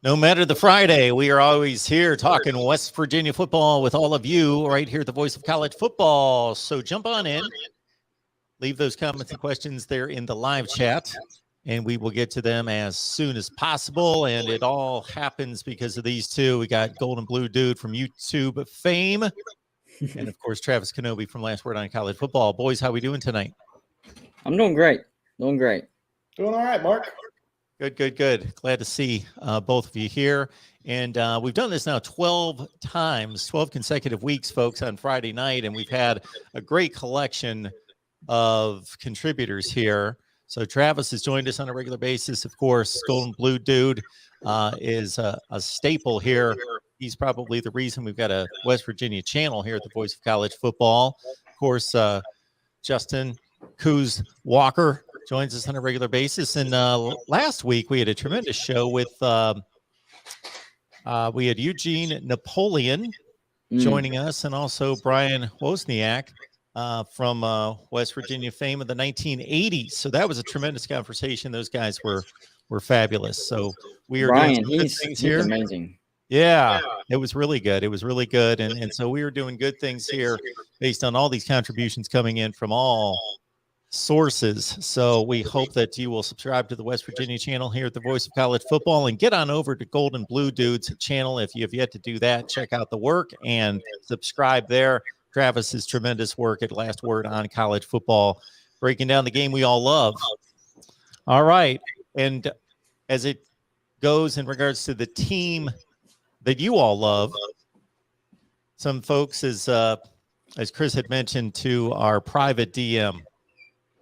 No matter the Friday, we are always here talking West Virginia football with all of you right here at the Voice of College Football. So jump on in, leave those comments and questions there in the live chat, and we will get to them as soon as possible. And it all happens because of these two. We got Golden Blue Dude from YouTube fame, and of course Travis Kenobi from Last Word on College Football. Boys, how we doing tonight? I'm doing great. Doing all right, Mark. Good. Glad to see both of you here. And we've done this now 12 times, 12 consecutive weeks, folks, on Friday night. And we've had a great collection of contributors here. So Travis has joined us on a regular basis. Of course, Golden Blue Dude is a staple here. He's probably the reason we've got a West Virginia channel here at the Voice of College Football. Of course, Justin Coos Walker joins us on a regular basis. And last week we had a tremendous show with we had Eugene Napoleon joining us, and also Brian Wozniak from West Virginia fame of the 1980s. So that was a tremendous conversation. Those guys were fabulous. So we are Brian, doing some good things here. Amazing. Yeah, it was really good. It was really good. And so we were doing good things here based on all these contributions coming in from all sources. So we hope that you will subscribe to the West Virginia channel here at the Voice of College Football, and get on over to Golden Blue Dude's channel if you have yet to do that. Check out the work and subscribe there. Travis's tremendous work at Last Word on College Football, breaking down the game we all love. All right. And as it goes in regards to the team that you all love, some folks, as Chris had mentioned to our private DM,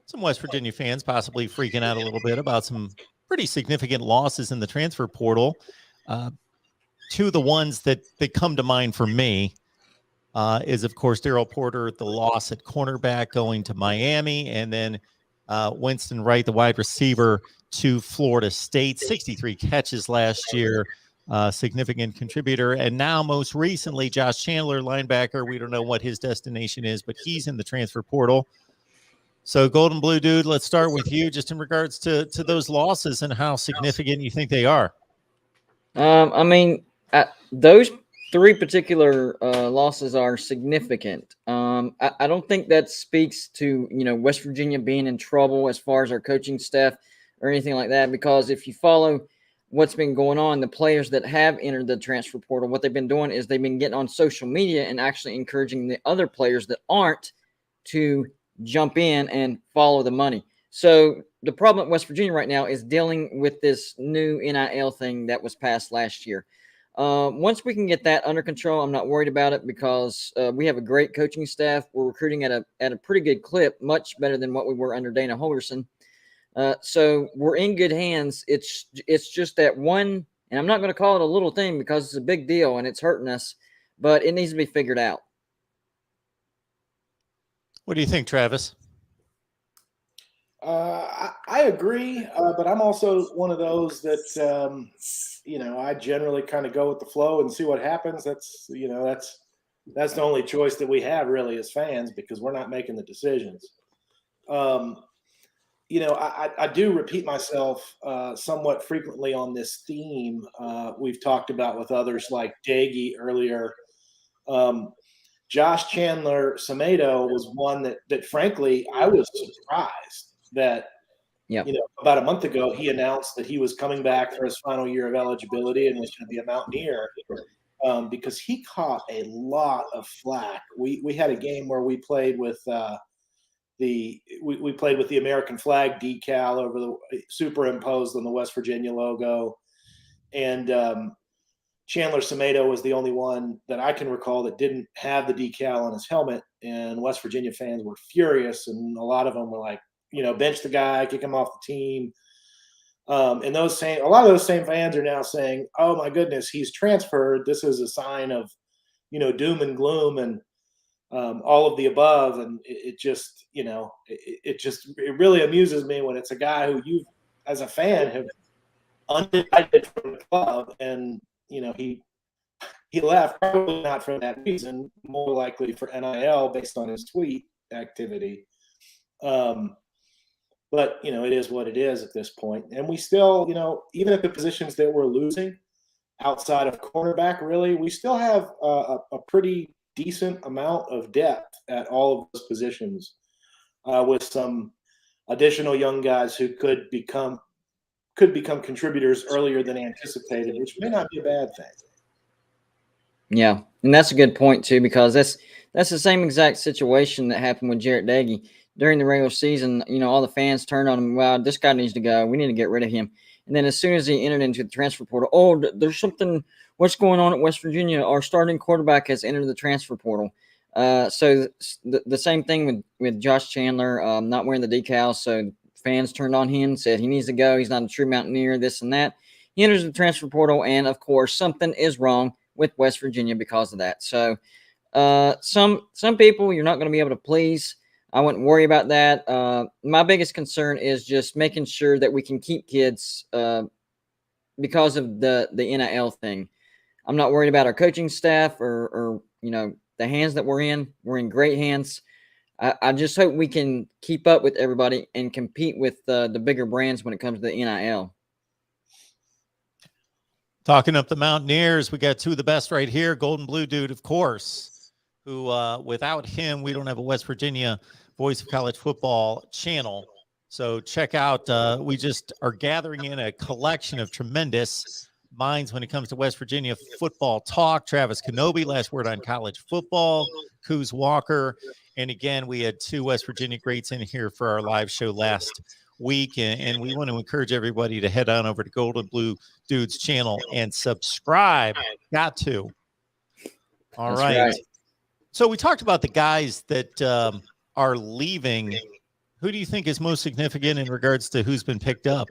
some West Virginia fans possibly freaking out a little bit about some pretty significant losses in the transfer portal. Two of the ones that come to mind for me is, of course, Daryl Porter, the loss at cornerback going to Miami, and then Winston Wright, the wide receiver, to Florida State. 63 catches last year, significant contributor. And now, most recently, Josh Chandler, linebacker. We don't know what his destination is, but he's in the transfer portal. So, Golden Blue Dude, let's start with you, just in regards to those losses and how significant you think they are. Those three particular losses are significant. I don't think that speaks to West Virginia being in trouble as far as our coaching staff or anything like that. Because if you follow what's been going on, the players that have entered the transfer portal, what they've been doing is they've been getting on social media and actually encouraging the other players that aren't to jump in and follow the money. So the problem at West Virginia right now is dealing with this new NIL thing that was passed last year. Once we can get that under control, I'm not worried about it, because we have a great coaching staff. We're recruiting at a pretty good clip, much better than what we were under Dana Holgerson. So we're in good hands. It's just that one, and I'm not going to call it a little thing because it's a big deal and it's hurting us, but it needs to be figured out. What do you think, Travis? I agree, but I'm also one of those that, I generally kind of go with the flow and see what happens. That's the only choice that we have really as fans, because we're not making the decisions. I do repeat myself somewhat frequently on this theme. We've talked about with others like Daggy earlier. Josh Chandler Samedo was one that frankly I was surprised that, about a month ago he announced that he was coming back for his final year of eligibility and was going to be a Mountaineer, because he caught a lot of flack. We had a game where we played with we played with the American flag decal over the superimposed on the West Virginia logo, and Chandler Samedo was the only one that I can recall that didn't have the decal on his helmet, and West Virginia fans were furious, and a lot of them were like, bench the guy, kick him off the team. And a lot of those same fans are now saying, "Oh my goodness, he's transferred. This is a sign of, doom and gloom and all of the above." And it really amuses me when it's a guy who you, as a fan, have undivided from the club, and he left probably not for that reason, more likely for NIL based on his tweet activity. But it is what it is at this point. And we still, even at the positions that we're losing, outside of cornerback, really, we still have a pretty decent amount of depth at all of those positions, with some additional young guys who could become contributors earlier than anticipated, which may not be a bad thing. Yeah, and that's a good point too, because that's the same exact situation that happened with Jarrett Daggy during the regular season. You know, all the fans turned on him. Wow, this guy needs to go. We need to get rid of him. And then as soon as he entered into the transfer portal, oh, there's something. What's going on at West Virginia? Our starting quarterback has entered the transfer portal. So the same thing with Josh Chandler not wearing the decals. So fans turned on him, said he needs to go. He's not a true Mountaineer, this and that. He enters the transfer portal, and of course, something is wrong with West Virginia because of that. So some people you're not going to be able to please. I wouldn't worry about that. My biggest concern is just making sure that we can keep kids because of the NIL thing. I'm not worried about our coaching staff or you know, the hands that we're in. We're in great hands. I just hope we can keep up with everybody and compete with the bigger brands when it comes to the NIL. Talking up the Mountaineers, we got two of the best right here. Golden Blue Dude, of course, who without him, we don't have a West Virginia Voice of College Football channel. So check out, we just are gathering in a collection of tremendous minds when it comes to West Virginia football talk. Travis Kenobi, last word on college football, Coos Walker. And again, we had two West Virginia greats in here for our live show last week. And we want to encourage everybody to head on over to Golden Blue Dude's channel and subscribe. Got to. All right. So we talked about the guys that are leaving. Who do you think is most significant in regards to who's been picked up?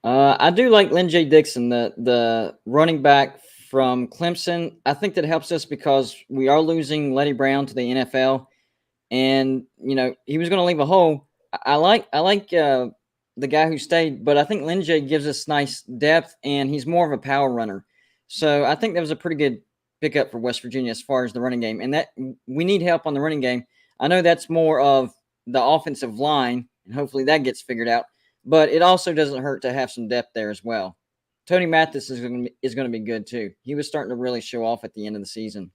I do like Lynn J. Dixon, the running back from Clemson. I think that helps us because we are losing Letty Brown to the NFL, and you know he was going to leave a hole. I like the guy who stayed, but I think Lynn J. gives us nice depth, and he's more of a power runner. So I think that was a pretty good pickup for West Virginia as far as the running game, and that we need help on the running game. I know that's more of the offensive line, and hopefully that gets figured out. But it also doesn't hurt to have some depth there as well. Tony Mathis is going to be good too. He was starting to really show off at the end of the season.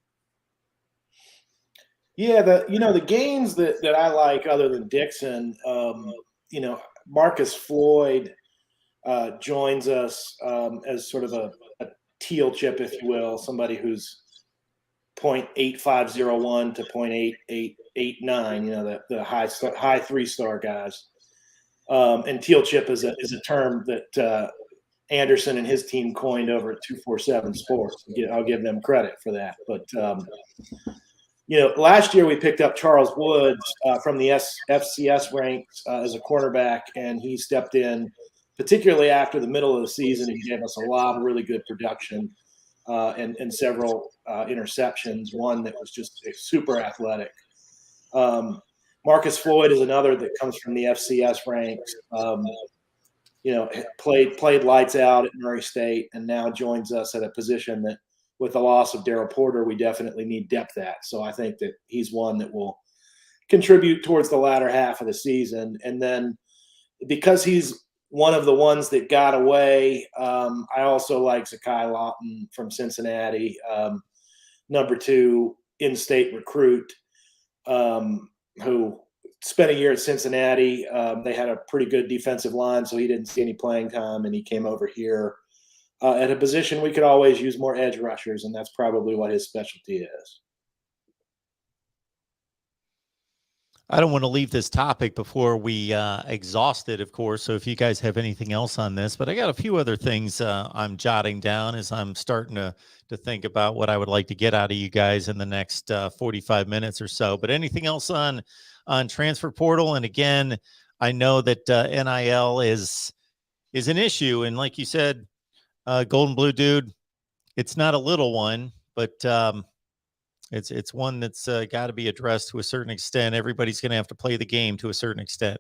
Yeah, the games that I like other than Dixon, Marcus Floyd joins us as sort of a teal chip, if you will, somebody who's 0.8501 to 0.8889. The high 3-star guys. And teal chip is a term that Anderson and his team coined over at 247 Sports. I'll give them credit for that. But last year we picked up Charles Woods from the FCS ranks as a cornerback, and he stepped in, particularly after the middle of the season, and gave us a lot of really good production and several interceptions. One that was just super athletic. Marcus Floyd is another that comes from the FCS ranks. Played lights out at Murray State, and now joins us at a position that, with the loss of Darryl Porter, we definitely need depth at. So I think that he's one that will contribute towards the latter half of the season. And then because he's one of the ones that got away, I also like Zakai Lawton from Cincinnati, number 2 in-state recruit, who spent a year at Cincinnati. They had a pretty good defensive line, so he didn't see any playing time, and he came over here at a position we could always use more edge rushers, and that's probably what his specialty is. I don't want to leave this topic before we exhaust it, of course. So if you guys have anything else on this, but I got a few other things I'm jotting down as I'm starting to think about what I would like to get out of you guys in the next 45 minutes or so. But anything else on transfer portal? And again, I know that NIL is an issue, and like you said, Golden Blue Dude, it's not a little one, but it's one that's got to be addressed to a certain extent. Everybody's going to have to play the game to a certain extent.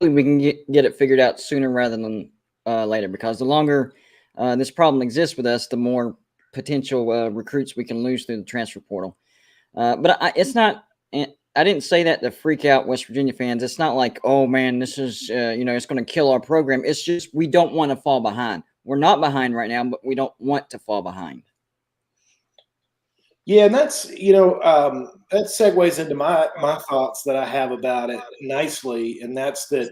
We can get it figured out sooner rather than later, because the longer this problem exists with us, the more potential recruits we can lose through the transfer portal. But it's not. I I didn't say that to freak out West Virginia fans. It's not like, oh man, this is it's going to kill our program. It's just we don't want to fall behind. We're not behind right now, but we don't want to fall behind. Yeah, and that's that segues into my thoughts that I have about it nicely, and that's that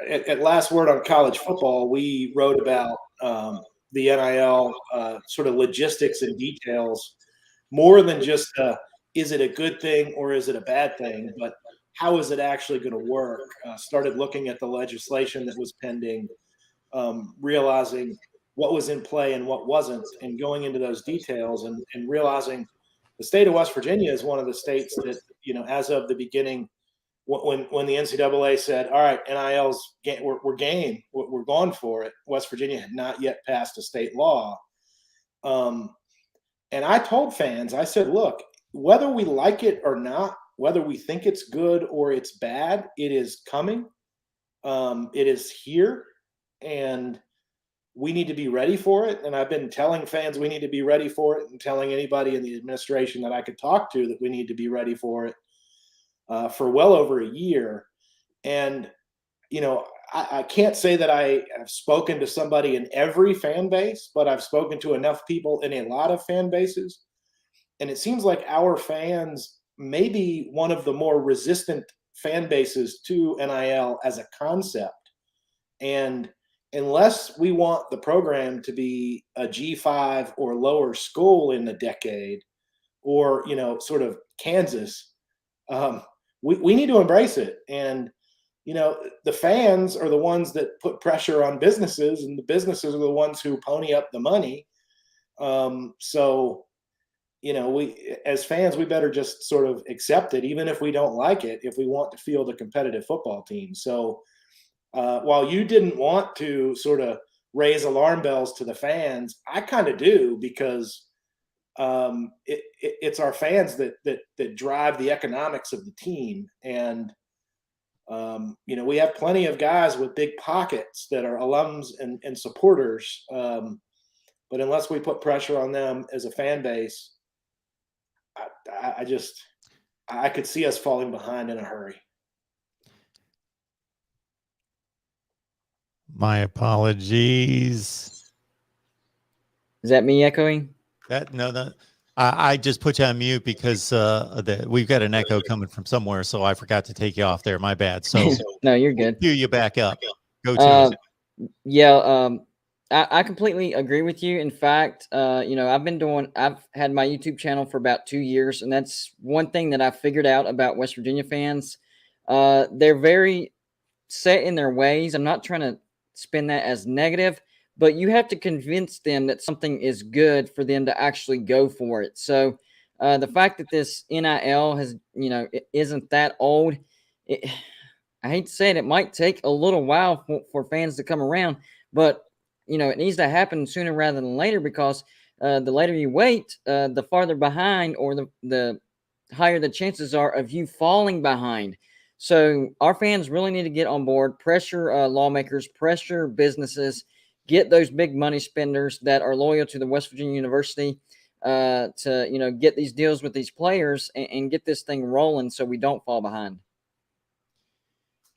at Last Word on College Football, we wrote about the NIL sort of logistics and details more than just is it a good thing or is it a bad thing, but how is it actually going to work? Started looking at the legislation that was pending, realizing what was in play and what wasn't, and going into those details and realizing the state of West Virginia is one of the states that, as of the beginning, when the NCAA said, all right, NIL's we're game, we're going for it, West Virginia had not yet passed a state law. And I told fans, I said, look, whether we like it or not, whether we think it's good or it's bad, it is coming. It is here, and we need to be ready for it. And I've been telling fans we need to be ready for it, and telling anybody in the administration that I could talk to that we need to be ready for it for well over a year. And, I can't say that I have spoken to somebody in every fan base, but I've spoken to enough people in a lot of fan bases. And it seems like our fans may be one of the more resistant fan bases to NIL as a concept. And unless we want the program to be a G5 or lower school in the decade, or, sort of Kansas, we need to embrace it. And, the fans are the ones that put pressure on businesses, and the businesses are the ones who pony up the money. So, we, as fans, we better just sort of accept it, even if we don't like it, if we want to field a competitive football team. So while you didn't want to sort of raise alarm bells to the fans, I kind of do, because it's our fans that drive the economics of the team. And we have plenty of guys with big pockets that are alums and supporters. But unless we put pressure on them as a fan base, I could see us falling behind in a hurry. My apologies. Is that me echoing? I just put you on mute because we've got an echo coming from somewhere, so I forgot to take you off there. My bad. So no, you're good. We'll cue you back up. Go to it. Yeah, I completely agree with you. In fact, I've had my YouTube channel for about 2 years, and that's one thing that I figured out about West Virginia fans. They're very set in their ways. I'm not trying to spin that as negative, but you have to convince them that something is good for them to actually go for it. So the fact that this NIL has, it isn't that old, I hate to say it, it might take a little while for fans to come around, but it needs to happen sooner rather than later, because the later you wait, the farther behind, or the higher the chances are of you falling behind. So our fans really need to get on board, pressure lawmakers, pressure businesses, get those big money spenders that are loyal to the West Virginia University to, get these deals with these players and get this thing rolling so we don't fall behind.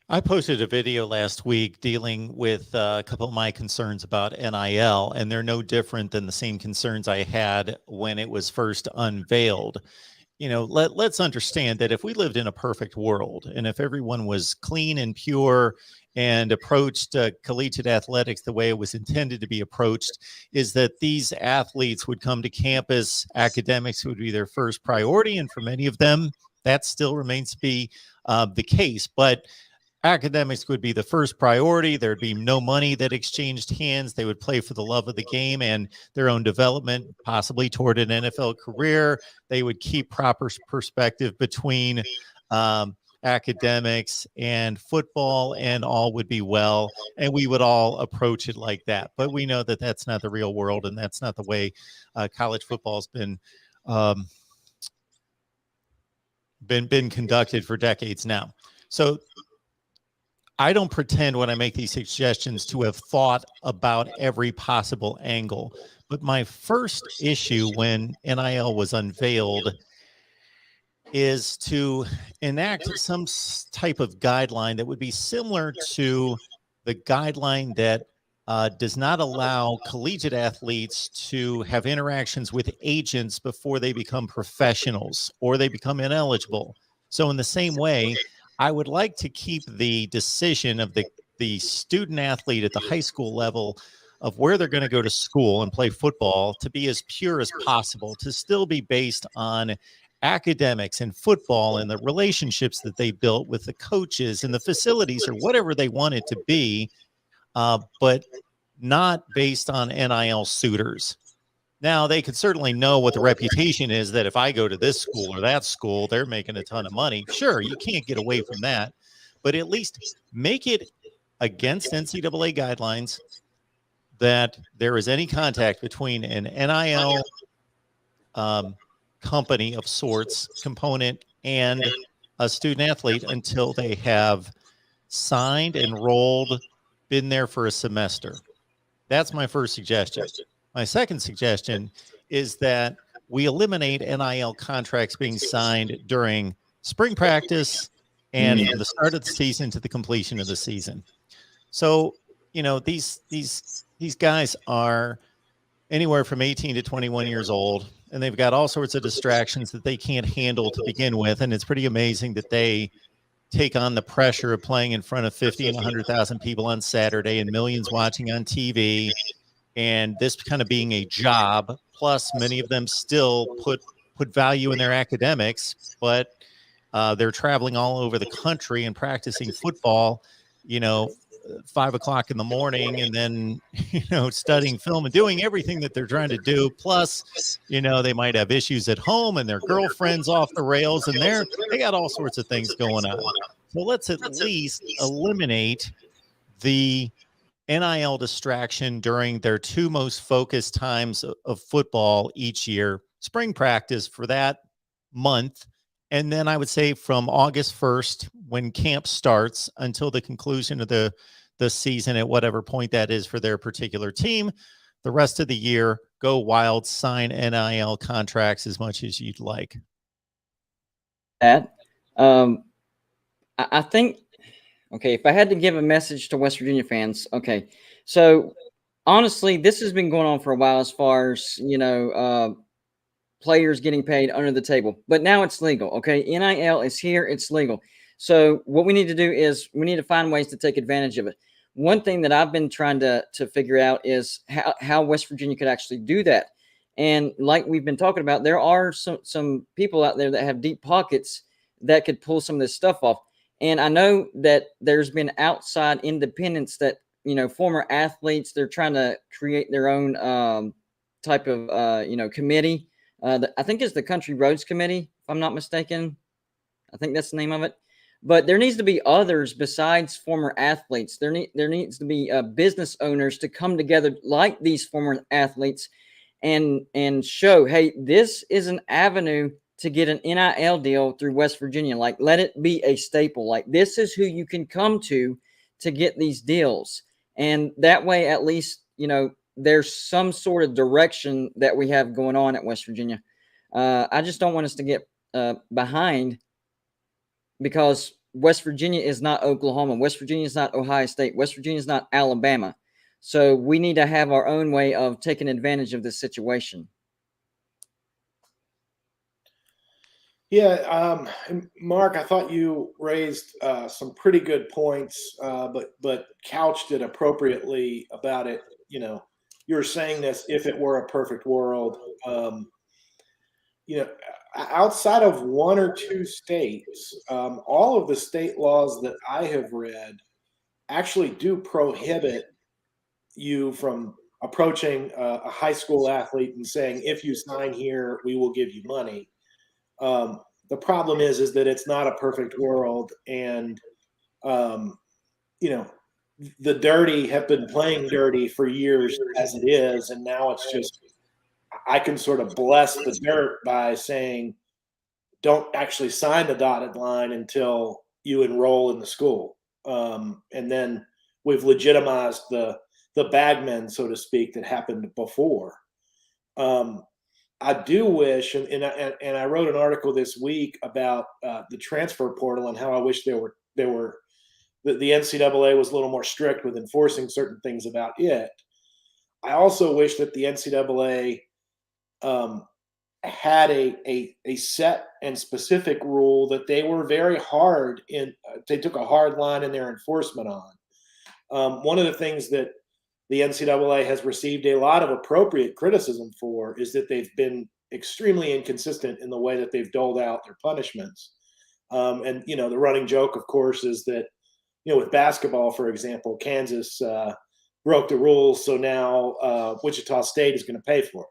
I posted a video last week dealing with a couple of my concerns about NIL, and they're no different than the same concerns I had when it was first unveiled. Let's understand that if we lived in a perfect world, and if everyone was clean and pure and approached collegiate athletics the way it was intended to be approached, is that these athletes would come to campus, academics would be their first priority, and for many of them, that still remains to be the case. But academics would be the first priority. There'd be no money that exchanged hands. They would play for the love of the game and their own development, possibly toward an NFL career. They would keep proper perspective between academics and football, and all would be well, and we would all approach it like that. But we know that that's not the real world, and that's not the way college football's been conducted for decades now. So I don't pretend when I make these suggestions to have thought about every possible angle. But my first issue when NIL was unveiled is to enact some type of guideline that would be similar to the guideline that does not allow collegiate athletes to have interactions with agents before they become professionals or they become ineligible. So in the same way, I would like to keep the decision of the student athlete at the high school level of where they're going to go to school and play football to be as pure as possible, to still be based on academics and football and the relationships that they built with the coaches and the facilities or whatever they want it to be, but not based on NIL suitors. Now, they could certainly know what the reputation is that if I go to this school or that school, they're making a ton of money. Sure, you can't get away from that, but at least make it against NCAA guidelines that there is any contact between an NIL company of sorts, component, and a student athlete until they have signed, enrolled, been there for a semester. That's my first suggestion. My second suggestion is that we eliminate NIL contracts being signed during spring practice and from the start of the season to the completion of the season. So, you know, these guys are anywhere from 18 to 21 years old, and they've got all sorts of distractions that they can't handle to begin with. And it's pretty amazing that they take on the pressure of playing in front of 50 and 100,000 people on Saturday and millions watching on TV. And this kind of being a job, plus many of them still put value in their academics, but they're traveling all over the country and practicing football, you know, 5 o'clock in the morning, and then, you know, studying film and doing everything that they're trying to do. Plus, you know, they might have issues at home and their girlfriend's off the rails, and they got all sorts of things going on. So let's at least eliminate the NIL distraction during their two most focused times of football each year, spring practice for that month. And then I would say from August 1st, when camp starts, until the conclusion of the season at whatever point that is for their particular team, the rest of the year, go wild, sign NIL contracts as much as you'd like. That, I think, okay, if I had to give a message to West Virginia fans, okay, so honestly, this has been going on for a while as far as, you know, players getting paid under the table, but now it's legal. Okay. NIL is here. It's legal. So what we need to do is we need to find ways to take advantage of it. One thing that I've been trying to figure out is how West Virginia could actually do that. And like we've been talking about, there are some people out there that have deep pockets that could pull some of this stuff off. And I know that there's been outside independents that, you know, former athletes, they're trying to create their own type of, you know, committee. I think it's the Country Roads Committee, if I'm not mistaken. I think that's the name of it. But there needs to be others besides former athletes. There needs to be business owners to come together like these former athletes and show, hey, this is an avenue to get an NIL deal through West Virginia. Like, let it be a staple. Like, this is who you can come to get these deals. And that way, at least, you know, there's some sort of direction that we have going on at West Virginia. I just don't want us to get behind, because West Virginia is not Oklahoma. West Virginia is not Ohio State. West Virginia is not Alabama. So we need to have our own way of taking advantage of this situation. Yeah, Mark, I thought you raised some pretty good points, but couched it appropriately about it. You know, you were saying this if it were a perfect world. You know, outside of one or two states, all of the state laws that I have read actually do prohibit you from approaching a high school athlete and saying, if you sign here, we will give you money. The problem is that it's not a perfect world, and you know, the dirty have been playing dirty for years as it is, and now it's just, I can sort of bless the dirt by saying, don't actually sign the dotted line until you enroll in the school, and then we've legitimized the bagmen, so to speak, that happened before. I do wish, and I wrote an article this week about the transfer portal and how I wish the NCAA was a little more strict with enforcing certain things about it. I also wish that the NCAA had a set and specific rule that they were very hard in. They took a hard line in their enforcement on. One of the things that the NCAA has received a lot of appropriate criticism for is that they've been extremely inconsistent in the way that they've doled out their punishments. And the running joke, of course, is that with basketball, for example, Kansas broke the rules, so now Wichita State is going to pay for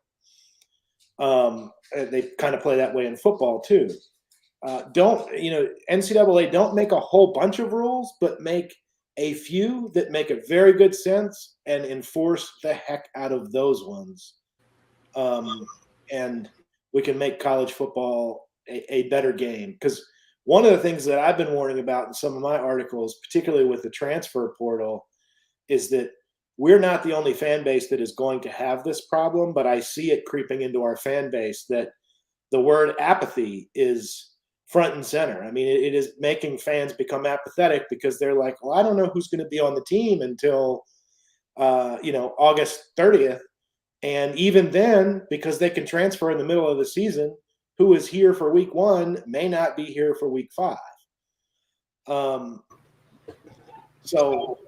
it. They kind of play that way in football too. NCAA don't make a whole bunch of rules, but make a few that make a very good sense and enforce the heck out of those ones. And we can make college football a better game. Because one of the things that I've been warning about in some of my articles, particularly with the transfer portal, is that we're not the only fan base that is going to have this problem, but I see it creeping into our fan base that the word apathy is front and center. I mean, it is making fans become apathetic because they're like, well, I don't know who's going to be on the team until, August 30th. And even then, because they can transfer in the middle of the season, who is here for week 1 may not be here for week 5. So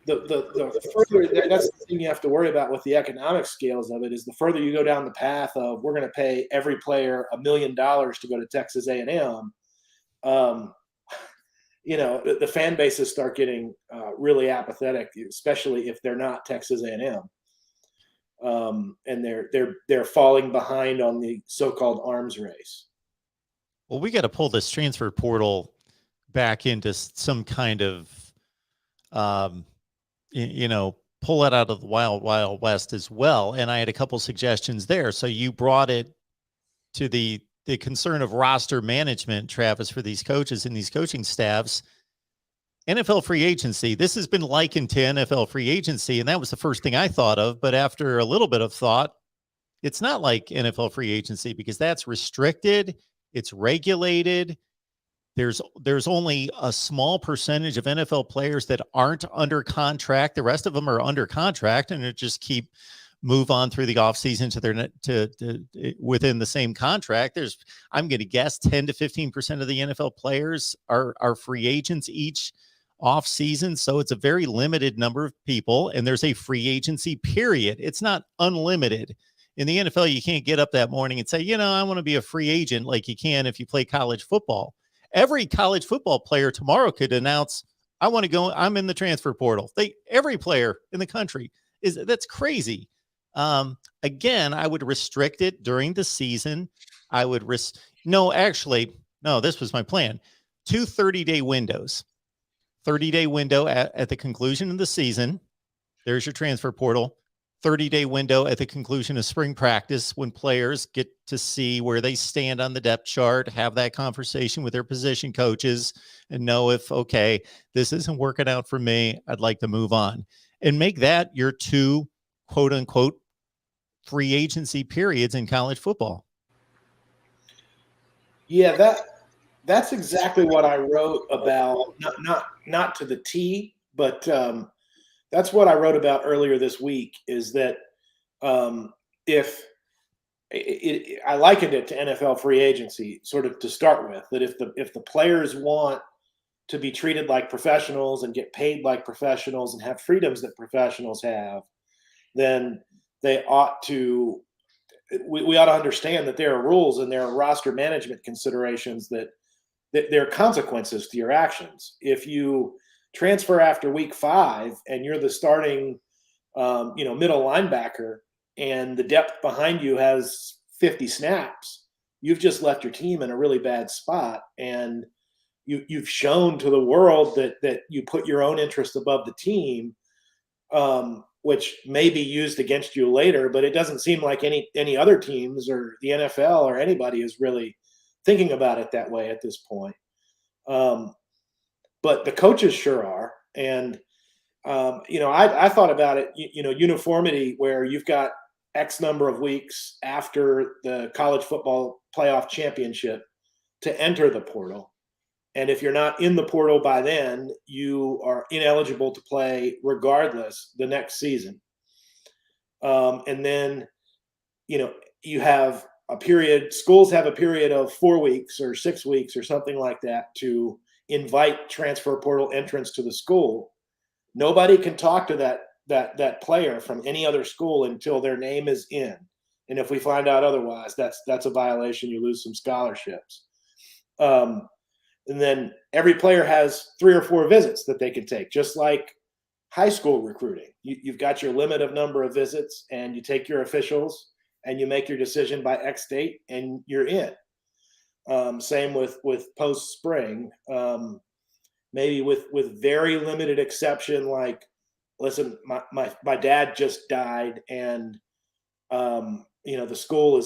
the further, that's the thing you have to worry about with the economic scales of it, is the further you go down the path of we're going to pay every player $1 million to go to Texas A&M, the fan bases start getting really apathetic, especially if they're not Texas A&M, and they're falling behind on the so-called arms race. Well, we got to pull this transfer portal back into some kind of pull it out of the wild west as well. And I had a couple suggestions there. So you brought it to the concern of roster management, Travis, for these coaches and these coaching staffs. NFL free agency. This has been likened to NFL free agency, and that was the first thing I thought of. But after a little bit of thought, it's not like NFL free agency because that's restricted. It's regulated. There's only a small percentage of NFL players that aren't under contract. The rest of them are under contract, and it just move on through the offseason to within the same contract. I'm going to guess 10 to 15% of the NFL players are free agents each off season. So it's a very limited number of people, and there's a free agency period. It's not unlimited. In the NFL, you can't get up that morning and say, I want to be a free agent like you can if you play college football. Every college football player tomorrow could announce, I want to go, I'm in the transfer portal. Every player in the country that's crazy. Again, I would restrict it during the season. I would this was my plan. 2 30-day windows. 30-day window at the conclusion of the season. There's your transfer portal. 30-day window at the conclusion of spring practice when players get to see where they stand on the depth chart, have that conversation with their position coaches, and know if, okay, this isn't working out for me, I'd like to move on. And make that your 2 quote-unquote free agency periods in college football. Yeah, that's exactly what I wrote about, not to the T, but that's what I wrote about earlier this week, is that I likened it to NFL free agency, sort of to start with, that if the players want to be treated like professionals and get paid like professionals and have freedoms that professionals have, then we ought to understand that there are rules and there are roster management considerations that there are consequences to your actions. If you transfer after week 5 and you're the starting middle linebacker and the depth behind you has 50 snaps, you've just left your team in a really bad spot, and you've shown to the world that you put your own interest above the team, which may be used against you later. But it doesn't seem like any other teams or the NFL or anybody is really thinking about it that way at this point. But the coaches sure are. And, I thought about it, uniformity, where you've got X number of weeks after the college football playoff championship to enter the portal. And if you're not in the portal by then, you are ineligible to play regardless the next season. And then, you have a period, schools have a period of 4 weeks or 6 weeks or something like that to invite transfer portal entrants to the school. Nobody can talk to that player from any other school until their name is in. And if we find out otherwise, that's a violation. You lose some scholarships. And then every player has 3 or 4 visits that they can take, just like high school recruiting. You've got your limit of number of visits, and you take your officials, and you make your decision by X date, and you're in. Same with post spring. Maybe with very limited exception, like, listen, my dad just died, and the school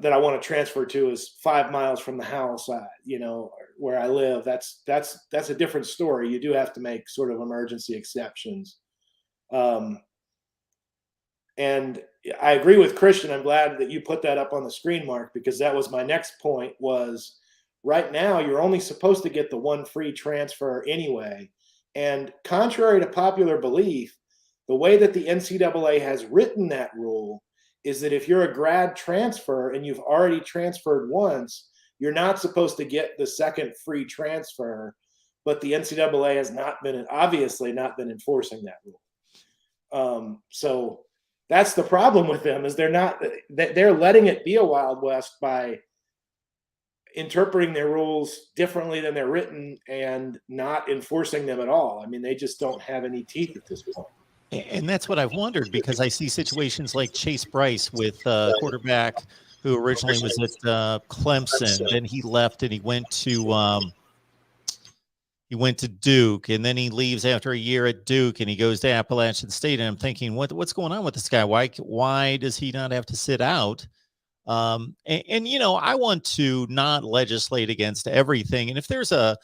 that I want to transfer to is 5 miles from the house, where I live. That's a different story. You do have to make sort of emergency exceptions. And I agree with Christian. I'm glad that you put that up on the screen, Mark, because that was my next point. Was right now you're only supposed to get the one free transfer anyway. And contrary to popular belief, the way that the NCAA has written that rule is that if you're a grad transfer and you've already transferred once, you're not supposed to get the second free transfer. But the NCAA has obviously not been enforcing that rule. So that's the problem with them, is they're letting it be a Wild West by interpreting their rules differently than they're written and not enforcing them at all. I mean, they just don't have any teeth at this point. And that's what I've wondered, because I see situations like Chase Bryce with quarterback who originally was at Clemson. Then he left and he went to Duke, and then he leaves after a year at Duke and he goes to Appalachian State. And I'm thinking, what's going on with this guy? Why does he not have to sit out? I want to not legislate against everything. And if there's a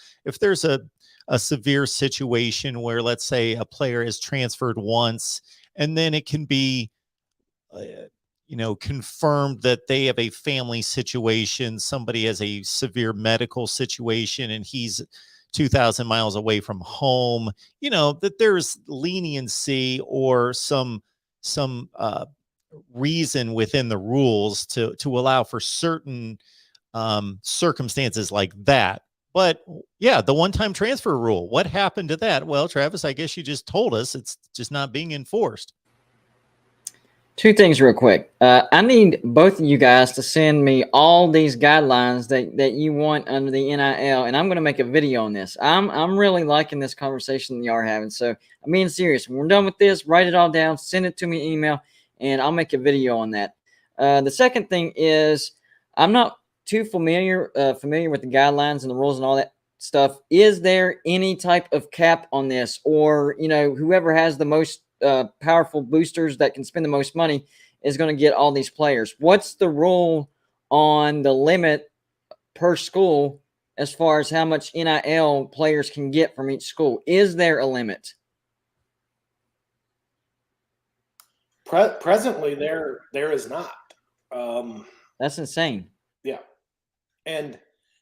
severe situation where, let's say, a player is transferred once and then it can be confirmed that they have a family situation, somebody has a severe medical situation and he's 2,000 miles away from home, that there's leniency or some reason within the rules to allow for certain circumstances like that. But yeah, the one-time transfer rule, what happened to that? Well, Travis, I guess you just told us it's just not being enforced. 2 things real quick. I need both of you guys to send me all these guidelines that you want under the NIL, and I'm going to make a video on this. I'm really liking this conversation that you are having. So I'm being serious. When we're done with this, write it all down, send it to me email, and I'll make a video on that. The second thing is, I'm not too familiar with the guidelines and the rules and all that stuff. Is there any type of cap on this, or whoever has the most powerful boosters that can spend the most money is going to get all these players? What's the rule on the limit per school as far as how much NIL players can get from each school? Is there a limit? Presently, there is not. That's insane. Yeah, and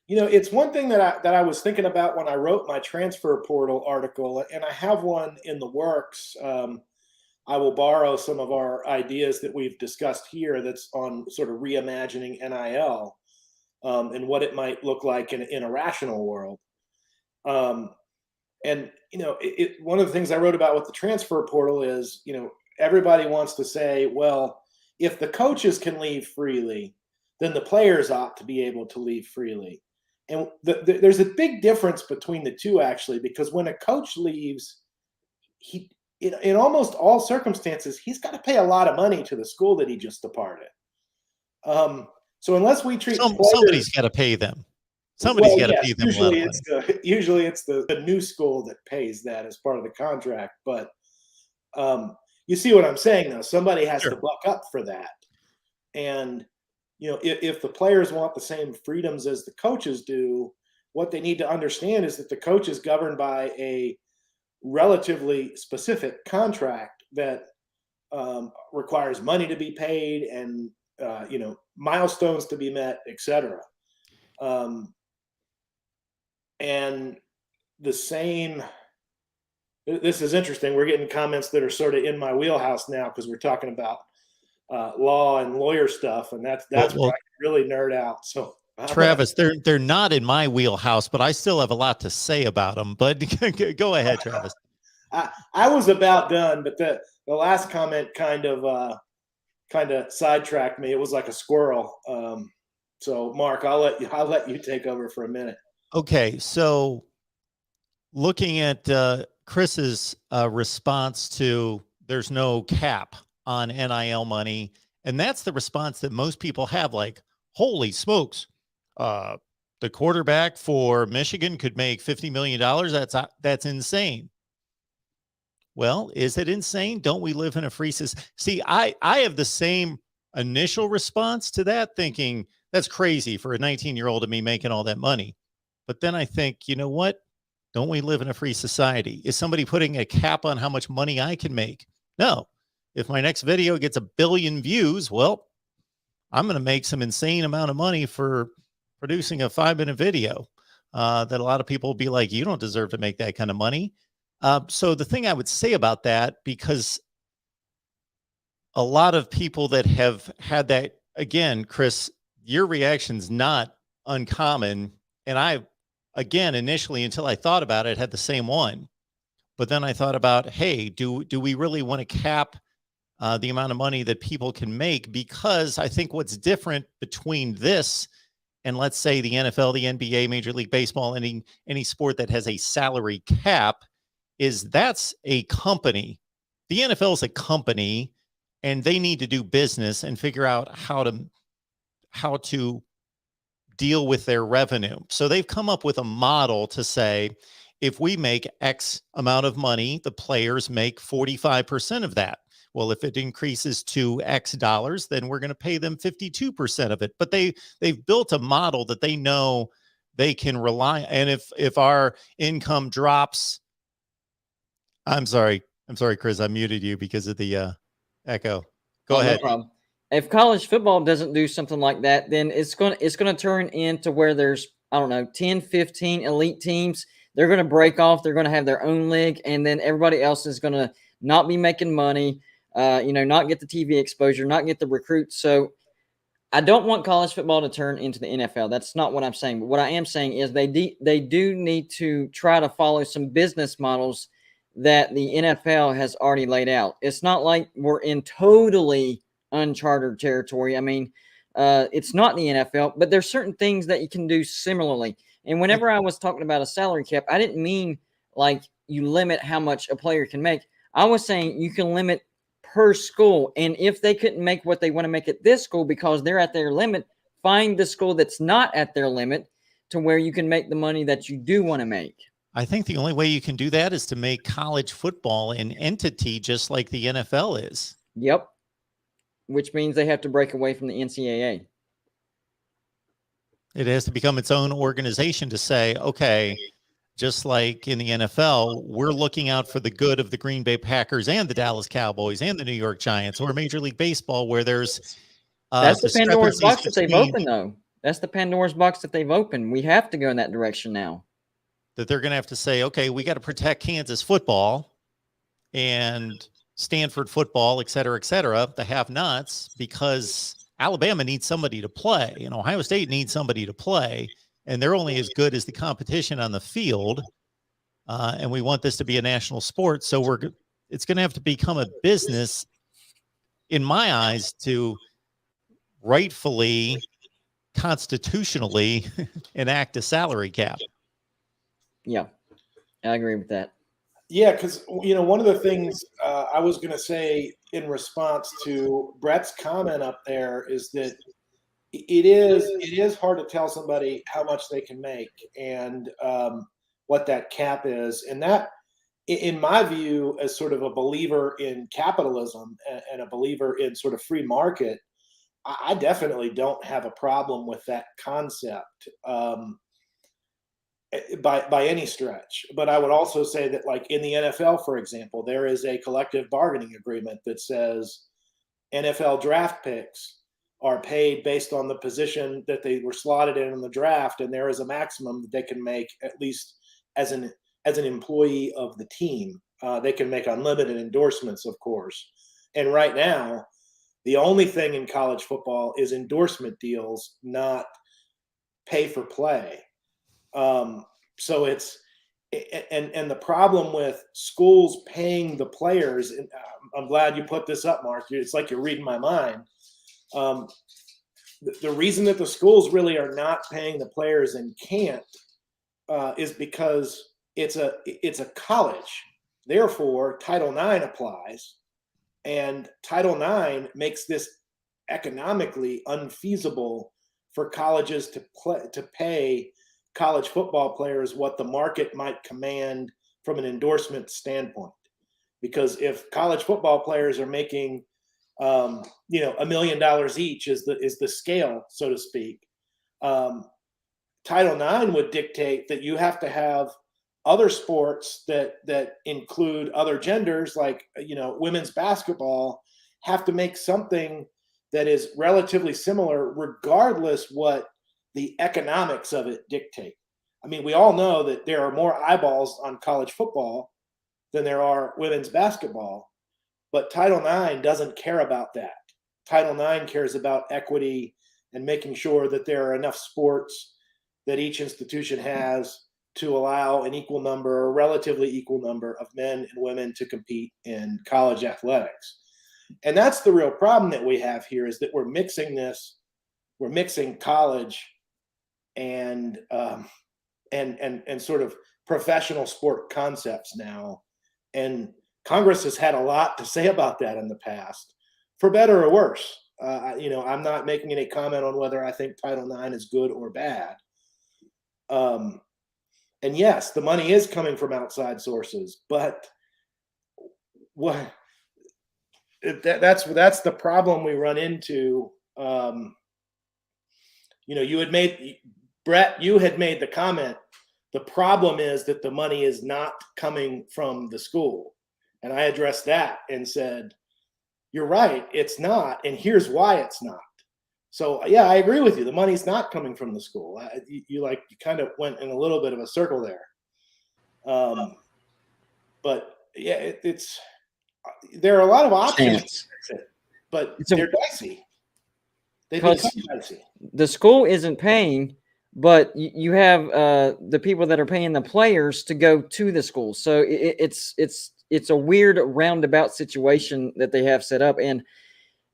it's one thing that I was thinking about when I wrote my transfer portal article, and I have one in the works. I will borrow some of our ideas that we've discussed here that's on sort of reimagining NIL and what it might look like in a rational world. And one of the things I wrote about with the transfer portal is, everybody wants to say, well, if the coaches can leave freely, then the players ought to be able to leave freely. And there's a big difference between the two, actually, because when a coach leaves, in almost all circumstances, he's got to pay a lot of money to the school that he just departed. So unless we treat somebody's got to pay them. Somebody's got to pay them. Usually it's the new school that pays that as part of the contract. But you see what I'm saying, though. Somebody has to buck up for that. And if the players want the same freedoms as the coaches do, what they need to understand is that the coach is governed by a relatively specific contract that requires money to be paid and milestones to be met, etc. And the same. This is interesting. We're getting comments that are sort of in my wheelhouse now because we're talking about law and lawyer stuff, and that's where I can really nerd out. So, Travis, they're not in my wheelhouse, but I still have a lot to say about them. But go ahead, Travis. I was about done, but the last comment kind of sidetracked me. It was like a squirrel. So, Mark, I'll let you take over for a minute. Okay, so looking at Chris's response to there's no cap on NIL money, and that's the response that most people have, like, holy smokes, the quarterback for Michigan could make $50 million. That's insane. Well, is it insane? Don't we live in a free system? See, I have the same initial response to that, thinking that's crazy for a 19-year-old of me making all that money. But then I think, you know what? Don't we live in a free society? Is somebody putting a cap on how much money I can make? No. If my next video gets 1 billion views, well, I'm going to make some insane amount of money for producing a 5-minute video that a lot of people will be like, you don't deserve to make that kind of money. So the thing I would say about that, because a lot of people that have had that, again, Chris, your reaction's not uncommon. And I, again, initially, until I thought about it, had the same one. But then I thought about, hey, do we really want to cap the amount of money that people can make? Because I think what's different between this and, let's say, the NFL, the NBA, Major League Baseball, any sport that has a salary cap, is that's a company. The NFL is a company, and they need to do business and figure out how to deal with their revenue. So they've come up with a model to say, if we make X amount of money, the players make 45% of that. Well, if it increases to X dollars, then we're going to pay them 52% of it. But they've built a model that they know they can rely. And if our income drops, I'm sorry, Chris, I muted you because of the echo. Go ahead. No problem. If college football doesn't do something like that, then it's going to turn into where there's, I don't know, 10, 15 elite teams. They're going to break off. They're going to have their own league, and then everybody else is going to not be making money, not get the TV exposure, not get the recruits. So I don't want college football to turn into the NFL. That's not what I'm saying. But what I am saying is they do need to try to follow some business models that the NFL has already laid out. It's not like we're in totally uncharted territory. I mean, it's not the NFL, but there's certain things that you can do similarly. And whenever I was talking about a salary cap, I didn't mean like you limit how much a player can make. I was saying you can limit per school. And if they couldn't make what they want to make at this school because they're at their limit, find the school that's not at their limit to where you can make the money that you do want to make. I think the only way you can do that is to make college football an entity just like the NFL is. Yep. Which means they have to break away from the NCAA. It has to become its own organization to say, okay, just like in the NFL, we're looking out for the good of the Green Bay Packers and the Dallas Cowboys and the New York Giants, or Major League Baseball, where there's that's the Pandora's box that they've between- opened, though. That's the Pandora's box that they've opened. We have to go in that direction now. That they're going to have to say, okay, we got to protect Kansas football and Stanford football, et cetera, the have-nots, because Alabama needs somebody to play, and Ohio State needs somebody to play, and they're only as good as the competition on the field. And we want this to be a national sport, so it's going to have to become a business, in my eyes, to rightfully, constitutionally enact a salary cap. Yeah, I agree with that. Yeah, because one of the things I was going to say in response to Brett's comment up there is that it is hard to tell somebody how much they can make and what that cap is, and that, in my view, as sort of a believer in capitalism and a believer in sort of free market, I definitely don't have a problem with that concept. by any stretch. But I would also say that, like in the NFL, for example, there is a collective bargaining agreement that says NFL draft picks are paid based on the position that they were slotted in the draft, and there is a maximum that they can make, at least as an employee of the team. They can make unlimited endorsements, of course. And right now, the only thing in college football is endorsement deals, not pay for play. So it's and the problem with schools paying the players, and I'm glad you put this up, Mark. It's like you're reading my mind. The reason that the schools really are not paying the players and can't is because it's a college. Therefore, Title IX applies, and Title IX makes this economically unfeasible for colleges to pay college football players what the market might command from an endorsement standpoint. Because if college football players are making, $1 million each is the scale, so to speak, Title IX would dictate that you have to have other sports that include other genders, like women's basketball, have to make something that is relatively similar, regardless what the economics of it dictate. I mean, we all know that there are more eyeballs on college football than there are women's basketball, but Title IX doesn't care about that. Title IX cares about equity and making sure that there are enough sports that each institution has to allow an equal number, a relatively equal number of men and women to compete in college athletics. And that's the real problem that we have here, is that we're mixing college and sort of professional sport concepts now. And Congress has had a lot to say about that in the past, for better or worse. I'm not making any comment on whether I think Title IX is good or bad. And yes, the money is coming from outside sources, but that's the problem we run into. You had made the comment, the problem is that the money is not coming from the school. And I addressed that and said, you're right, it's not. And here's why it's not. So yeah, I agree with you. The money's not coming from the school. You kind of went in a little bit of a circle there. But yeah, there are a lot of options, but they're dicey. They become dicey. The school isn't paying, but you have the people that are paying the players to go to the school. So it's a weird roundabout situation that they have set up, and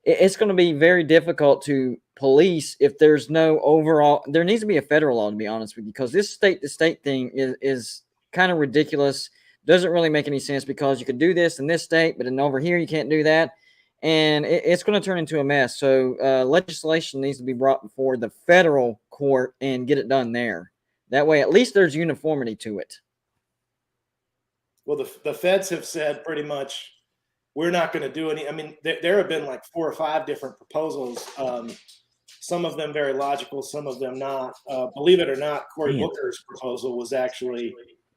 it's going to be very difficult to police if there's no overall. There needs to be a federal law, to be honest with you, because this state-to-state thing is kind of ridiculous. Doesn't really make any sense, because you could do this in this state, but then over here you can't do that. And it's going to turn into a mess. So legislation needs to be brought before the federal court and get it done there. That way, at least there's uniformity to it. Well, the feds have said pretty much, we're not going to do any. I mean, there have been like 4 or 5 different proposals. Some of them very logical, some of them not. Believe it or not, Cory Booker's proposal was actually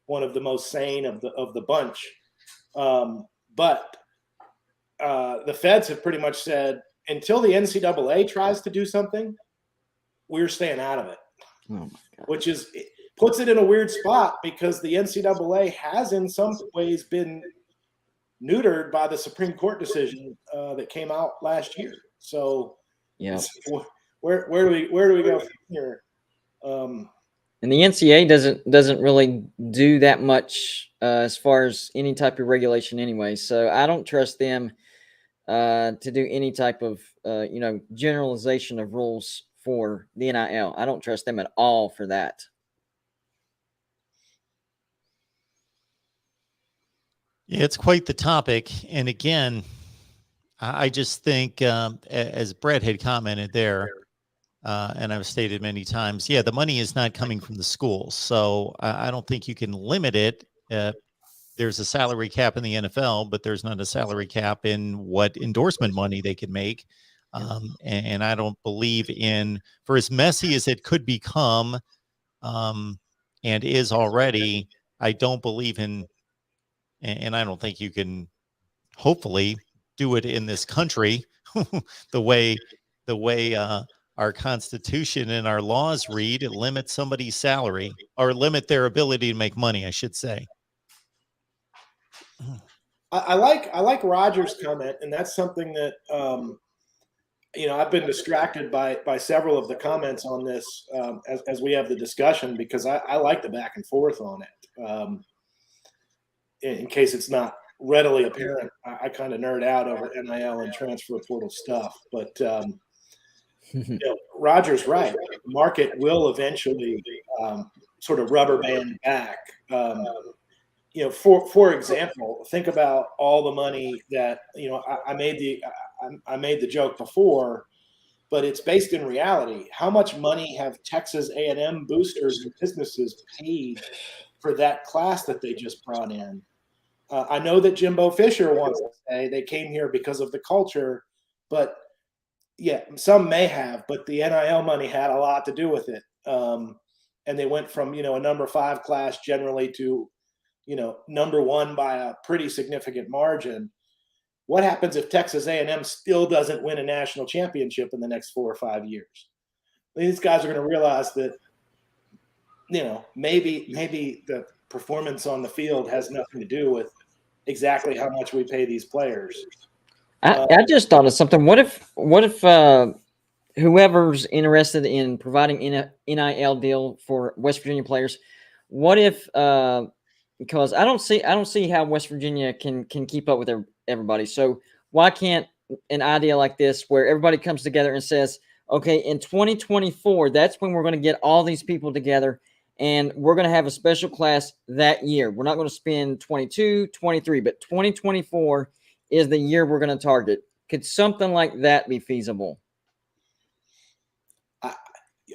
one of the most sane of the bunch. But the feds have pretty much said, until the NCAA tries to do something, we're staying out of it. Oh my God. Which puts it in a weird spot, because the NCAA has in some ways been neutered by the Supreme Court decision that came out last year. So yeah, where do we go from here? And the NCAA doesn't really do that much as far as any type of regulation anyway. So I don't trust them to do any type of generalization of rules for the NIL. I don't trust them at all for that. Yeah, it's quite the topic. And again, I just think, as Brett had commented there, and I've stated many times, the money is not coming from the schools. So I don't think you can limit it. There's a salary cap in the NFL, but there's not a salary cap in what endorsement money they can make. And I don't believe for as messy as it could become, and is already. I don't believe in, and I don't think you can hopefully do it in this country the way our Constitution and our laws read. It limits somebody's salary, or limit their ability to make money, I should say. I like Roger's comment, and that's something that I've been distracted by several of the comments on this as we have the discussion, because I like the back and forth on it. In case it's not readily apparent, I kind of nerd out over NIL and transfer portal stuff, but Roger's right. The market will eventually sort of rubber band back. For example, think about all the money that I made the joke before, but it's based in reality. How much money have Texas A&M boosters and businesses paid for that class that they just brought in? I know that Jimbo Fisher wants to say they came here because of the culture, but yeah, some may have, but the NIL money had a lot to do with it. And they went from, a number 5 class generally to, number 1 by a pretty significant margin. What happens if Texas A&M still doesn't win a national championship in the next 4 or 5 years? These guys are going to realize that, maybe the performance on the field has nothing to do with exactly how much we pay these players. I just thought of something. What if whoever's interested in providing an NIL deal for West Virginia players, what if because I don't see how West Virginia can keep up with everybody. So why can't an idea like this, where everybody comes together and says, okay, in 2024, that's when we're going to get all these people together, and we're going to have a special class that year. We're not going to spend 22, 23, but 2024 is the year we're going to target. Could something like that be feasible?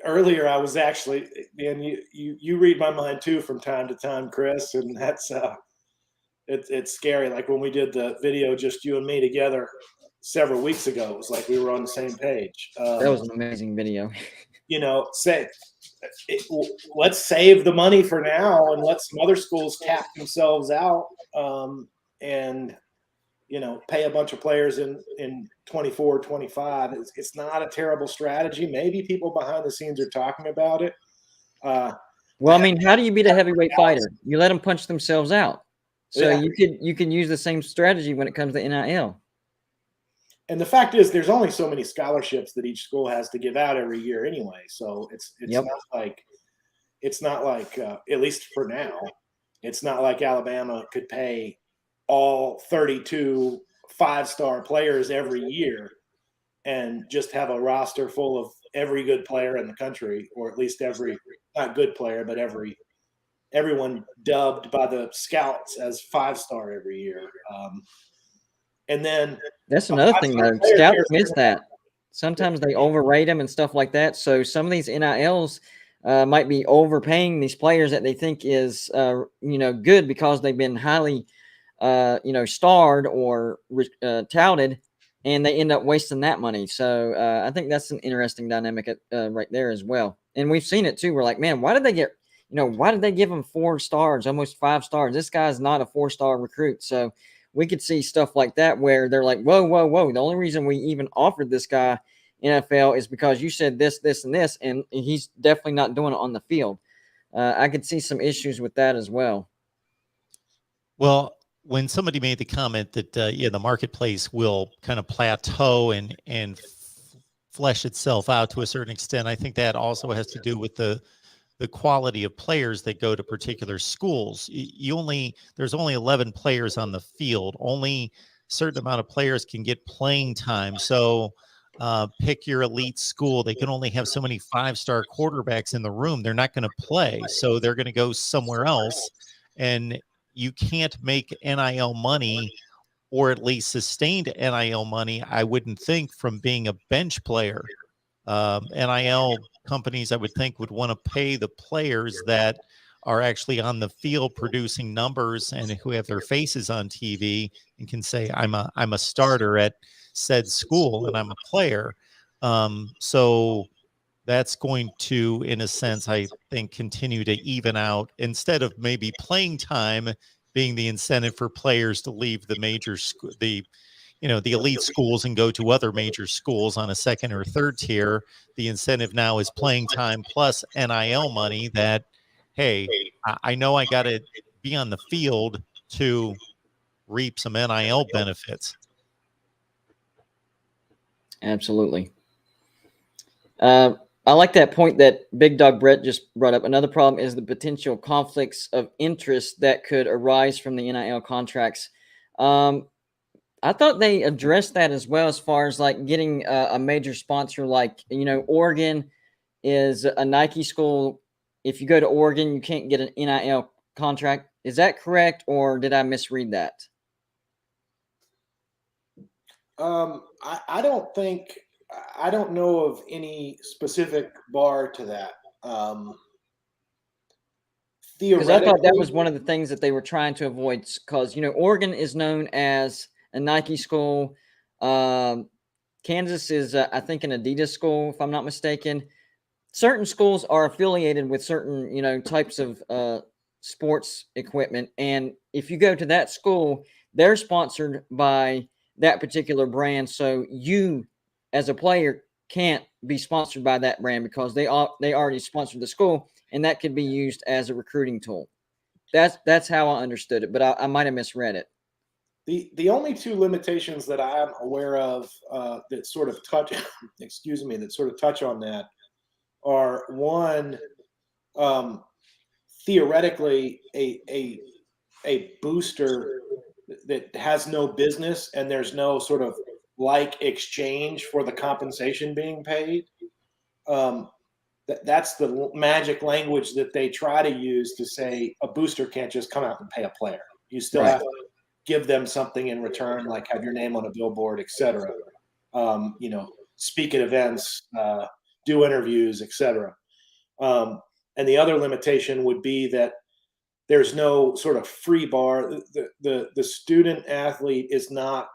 Earlier, I was actually, man, you read my mind too from time to time, Chris, and that's it's scary. Like when we did the video, just you and me together several weeks ago, it was like we were on the same page. That was an amazing video. Let's save the money for now and let some other schools cap themselves out, and pay a bunch of players in 24, 25. It's not a terrible strategy. Maybe people behind the scenes are talking about it. Well, I mean, how do you beat a heavyweight fighter? You let them punch themselves out. So Yeah. you can use the same strategy when it comes to NIL. And the fact is, there's only so many scholarships that each school has to give out every year anyway. So it's not like at least for now, it's not like Alabama could pay all 32 5-star players every year and just have a roster full of every good player in the country, or at least every not good player, but everyone dubbed by the scouts as 5-star every year. And then that's another thing though. Scouts miss that. Sometimes they overrate them and stuff like that. So some of these NILs might be overpaying these players that they think is good because they've been highly starred or touted, and they end up wasting that money. So I think that's an interesting dynamic right there as well. And we've seen it too. We're like, man, why did they give him 4 stars, almost 5 stars? This guy's not a 4-star recruit. So we could see stuff like that where they're like, whoa. The only reason we even offered this guy NFL is because you said this, this, and this, and he's definitely not doing it on the field. I could see some issues with that as well. Well, when somebody made the comment that the marketplace will kind of plateau and flesh itself out to a certain extent, I think that also has to do with the quality of players that go to particular schools. There's only 11 players on the field. Only a certain amount of players can get playing time. So pick your elite school. They can only have so many 5-star quarterbacks in the room. They're not going to play. So they're going to go somewhere else. And you can't make NIL money, or at least sustained NIL money, I wouldn't think, from being a bench player. NIL companies, I would think, would want to pay the players that are actually on the field producing numbers and who have their faces on TV and can say, I'm a starter at said school and I'm a player. So that's going to, in a sense, I think, continue to even out, instead of maybe playing time being the incentive for players to leave the major the elite schools and go to other major schools on a second or third tier. The incentive now is playing time plus NIL money that, hey, I know I got to be on the field to reap some NIL benefits. Absolutely. I like that point that Big Dog Brett just brought up. Another problem is the potential conflicts of interest that could arise from the NIL contracts. I thought they addressed that as well, as far as like getting a major sponsor. Like, Oregon is a Nike school. If you go to Oregon, you can't get an NIL contract. Is that correct, or did I misread that? I don't know of any specific bar to that. Because I thought that was one of the things that they were trying to avoid, because, Oregon is known as a Nike school. Kansas is, I think, an Adidas school, if I'm not mistaken. Certain schools are affiliated with certain, types of sports equipment. And if you go to that school, they're sponsored by that particular brand. So you, as a player, can't be sponsored by that brand because they already sponsored the school, and that could be used as a recruiting tool. That's how I understood it, but I might have misread it. The only two limitations that I'm aware of that sort of touch, touch on that are, one, theoretically a booster that has no business and there's no sort of like exchange for the compensation being paid. That's the magic language that they try to use to say a booster can't just come out and pay a player. You still have to give them something in return, like have your name on a billboard, etc. Speak at events, do interviews, etc. And the other limitation would be that there's no sort of free bar. The student athlete is not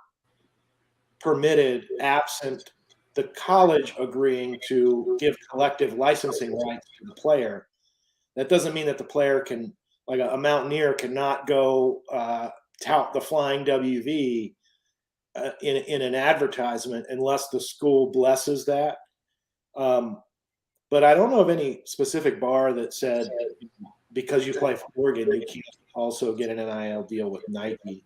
permitted, absent the college agreeing to give collective licensing rights to the player. That doesn't mean that the player can, like a Mountaineer, cannot go tout the Flying WV in an advertisement unless the school blesses that. But I don't know of any specific bar that said, because you play for Oregon, you can't also get an NIL deal with Nike.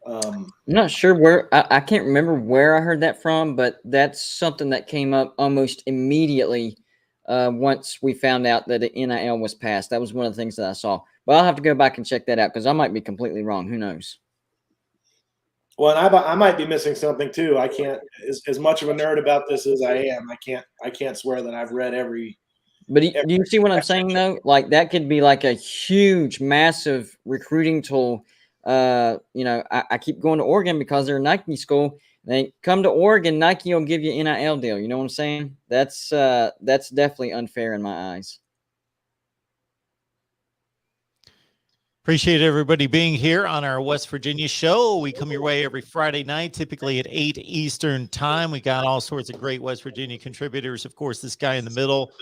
I'm not sure where, I can't remember where I heard that from, but that's something that came up almost immediately once we found out that the NIL was passed. That was one of the things that I saw. But I'll have to go back and check that out because I might be completely wrong. Who knows? Well, and I might be missing something too. I can't, as much of a nerd about this as I am, I can't swear that I've read every. But do you see what I'm saying, though? Like, that could be like a huge, massive recruiting tool. I keep going to Oregon because they're a Nike school. They come to Oregon, Nike will give you an NIL deal. You know what I'm saying? That's definitely unfair in my eyes. Appreciate everybody being here on our West Virginia show. We come your way every Friday night, typically at 8 Eastern time. We got all sorts of great West Virginia contributors. Of course, this guy in the middle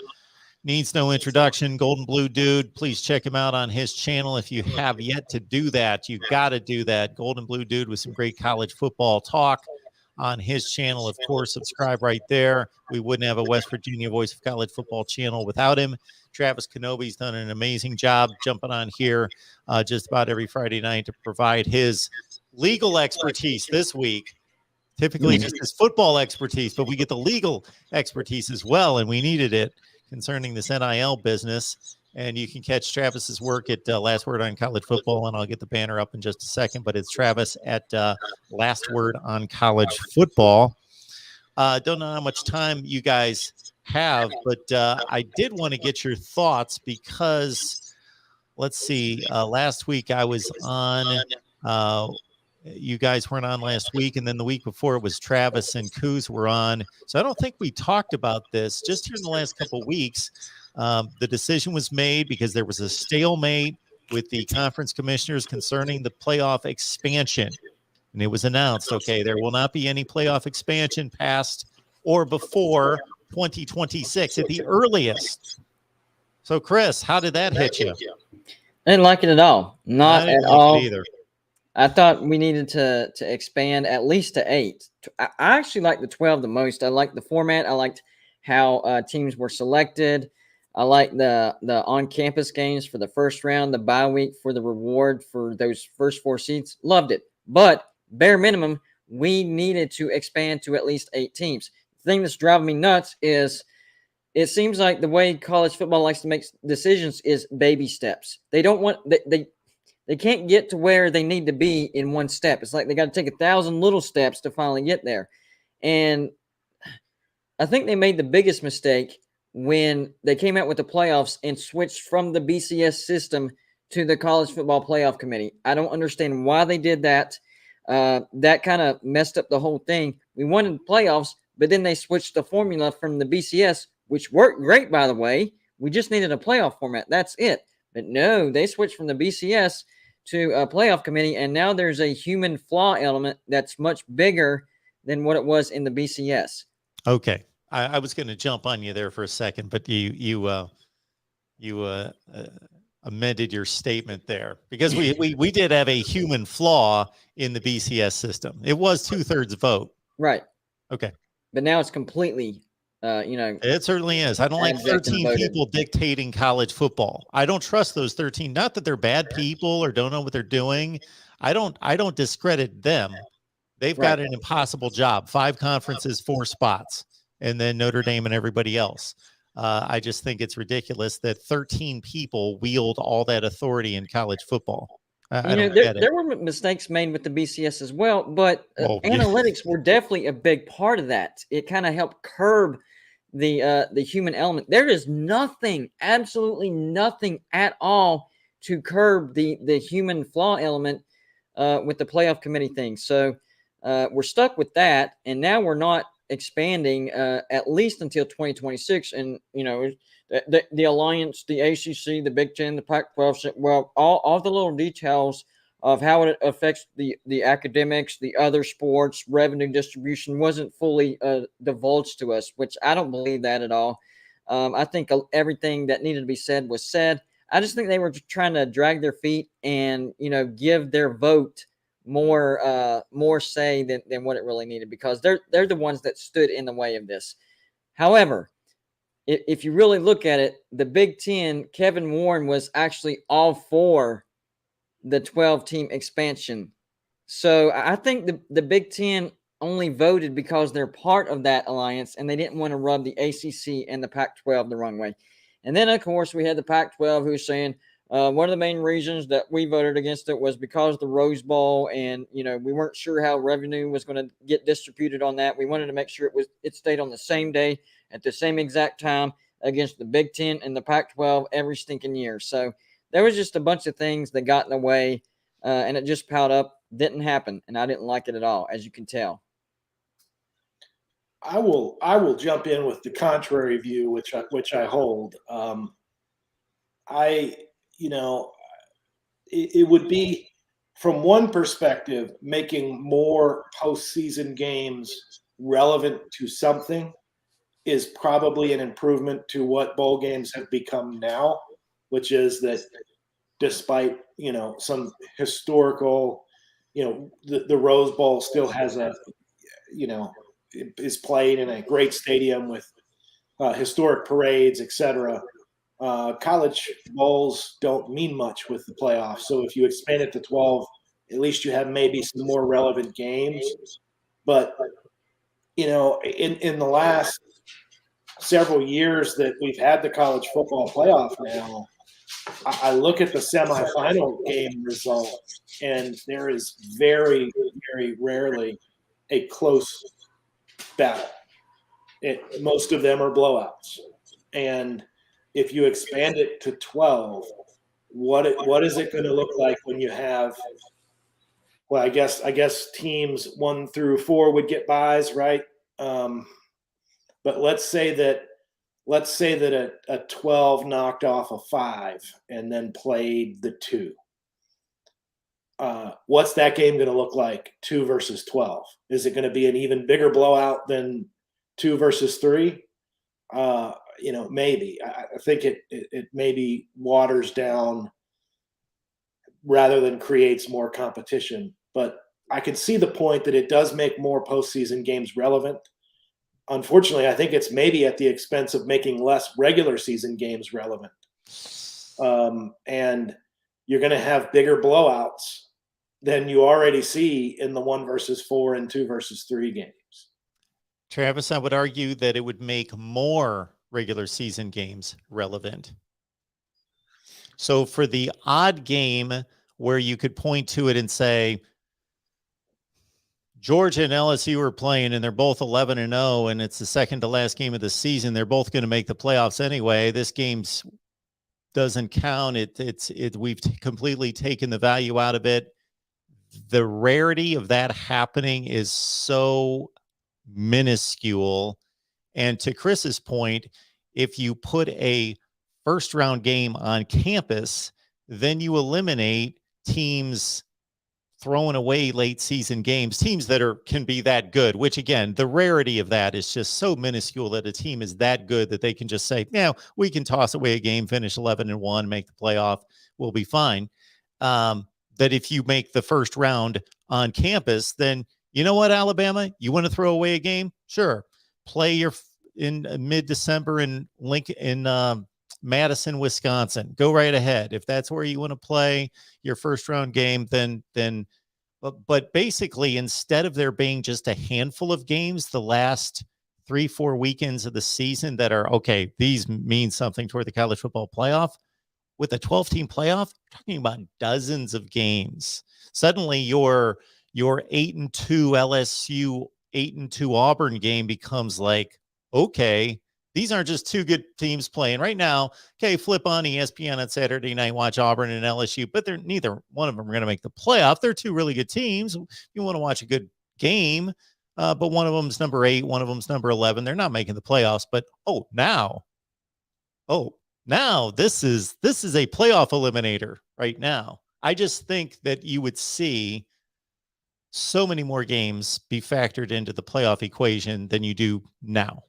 needs no introduction, Golden Blue Dude. Please check him out on his channel if you have yet to do that. You got to do that. Golden Blue Dude with some great college football talk on his channel. Of course, subscribe right there. We wouldn't have a West Virginia Voice of College Football channel without him. Travis Kenobi's done an amazing job jumping on here just about every Friday night to provide his legal expertise this week. Typically just his football expertise, but we get the legal expertise as well, and we needed it concerning this NIL business. And you can catch Travis's work at Last Word on College Football, and I'll get the banner up in just a second, but it's Travis at Last Word on College Football. Don't know how much time you guys have, but I did want to get your thoughts because, let's see, last week I was on, you guys weren't on last week, and then the week before it was Travis and Coos were on. So I don't think we talked about this just here in the last couple of weeks. The decision was made because there was a stalemate with the conference commissioners concerning the playoff expansion. And it was announced, okay, there will not be any playoff expansion past or before 2026 at the earliest. So, Chris, how did that hit you? I didn't like it at all. Not I didn't at like all. it either. I thought we needed to expand at least to 8. I actually like the 12 the most. I liked the format. I liked how teams were selected. I like the on-campus games for the first round, the bye week for the reward for those first 4 seats. Loved it. But bare minimum, we needed to expand to at least 8 teams. The thing that's driving me nuts is it seems like the way college football likes to make decisions is baby steps. They don't want they can't get to where they need to be in one step. It's like they got to take 1,000 little steps to finally get there. And I think they made the biggest mistake when they came out with the playoffs and switched from the BCS system to the College Football Playoff Committee. I don't understand why they did that. That kind of messed up the whole thing. We wanted playoffs, but then they switched the formula from the BCS, which worked great, by the way. We just needed a playoff format. That's it. But no, they switched from the BCS to a playoff committee, and now there's a human flaw element that's much bigger than what it was in the BCS. Okay, I was going to jump on you there for a second, but you amended your statement there because we did have a human flaw in the BCS system. It was 2/3 vote. Right. Okay. But now it's completely, it certainly is. I don't like 13 people dictating college football. I don't trust those 13. Not that they're bad people or don't know what they're doing. I don't discredit them. They've got an impossible job. 5 conferences, 4 spots, and then Notre Dame and everybody else. I just think it's ridiculous that 13 people wield all that authority in college football. There were mistakes made with the BCS as well, but analytics were definitely a big part of that. It kind of helped curb the human element. There is nothing, absolutely nothing at all to curb the human flaw element with the playoff committee thing. So we're stuck with that, and now we're not expanding at least until 2026. And the alliance, the ACC, the Big Ten, the Pac-12, well, all the little details of how it affects the academics, the other sports, revenue distribution wasn't fully divulged to us, which I don't believe that at all. I think everything that needed to be said was said. I just think they were trying to drag their feet and give their vote more say than what it really needed, because they're the ones that stood in the way of this. However, if you really look at it, the Big Ten, Kevin Warren was actually all for the 12-team expansion. So I think the Big Ten only voted because they're part of that alliance, and they didn't want to rub the ACC and the Pac-12 the wrong way. And then, of course, we had the Pac-12 who was saying, one of the main reasons that we voted against it was because of the Rose Bowl, and we weren't sure how revenue was going to get distributed on that. We wanted to make sure it stayed on the same day at the same exact time against the Big Ten and the Pac-12 every stinking year. So there was just a bunch of things that got in the way, and it just piled up. Didn't happen, and I didn't like it at all, as you can tell. I will jump in with the contrary view, which I hold. It would be, from one perspective, making more postseason games relevant to something is probably an improvement to what bowl games have become now, which is that despite some historical, the Rose Bowl still has is played in a great stadium with historic parades, etc. College bowls don't mean much with the playoffs. So if you expand it to 12, at least you have maybe some more relevant games. But, in the last several years that we've had the college football playoff now, I look at the semifinal game results, and there is very, very rarely a close battle. Most of them are blowouts. And if you expand it to 12, what is it going to look like when you have? Well, I guess teams 1 through 4 would get buys, right? But let's say that a 12 knocked off a 5 and then played the 2. What's that game going to look like? 2 versus 12. Is it going to be an even bigger blowout than 2 versus 3? Maybe I think it maybe waters down rather than creates more competition. But I can see the point that it does make more postseason games relevant. Unfortunately, I think it's maybe at the expense of making less regular season games relevant. And you're going to have bigger blowouts than you already see in the 1-4 and 2-3 games. Travis, I would argue that it would make more regular season games relevant. So for the odd game where you could point to it and say, Georgia and LSU are playing and they're both 11-0 and it's the second to last game of the season. They're both going to make the playoffs anyway. This game's doesn't count. We've completely taken the value out of it. The rarity of that happening is so minuscule. And to Chris's point, if you put a first round game on campus, then you eliminate teams throwing away late season games, teams that can be that good, which again, the rarity of that is just so minuscule that a team is that good that they can just say, yeah, we can toss away a game, finish 11-1, make the playoff, we'll be fine. That if you make the first round on campus, then you know what, Alabama, you want to throw away a game? Sure. Play in mid-December in Madison, Wisconsin. Go right ahead. If that's where you want to play your first round game, but basically, instead of there being just a handful of games the last 3-4 weekends of the season that are, okay, these mean something toward the college football playoff, with a 12-team playoff, we're talking about dozens of games. Suddenly your 8-2 LSU, 8-2 Auburn game becomes like, okay, these aren't just two good teams playing right now. Okay, flip on ESPN on Saturday night, watch Auburn and LSU, but they're neither one of them are going to make the playoff. They're two really good teams. You want to watch a good game, but one of them's number 8, one of them's number 11. They're not making the playoffs, but now this is a playoff eliminator right now. I just think that you would see so many more games be factored into the playoff equation than you do now.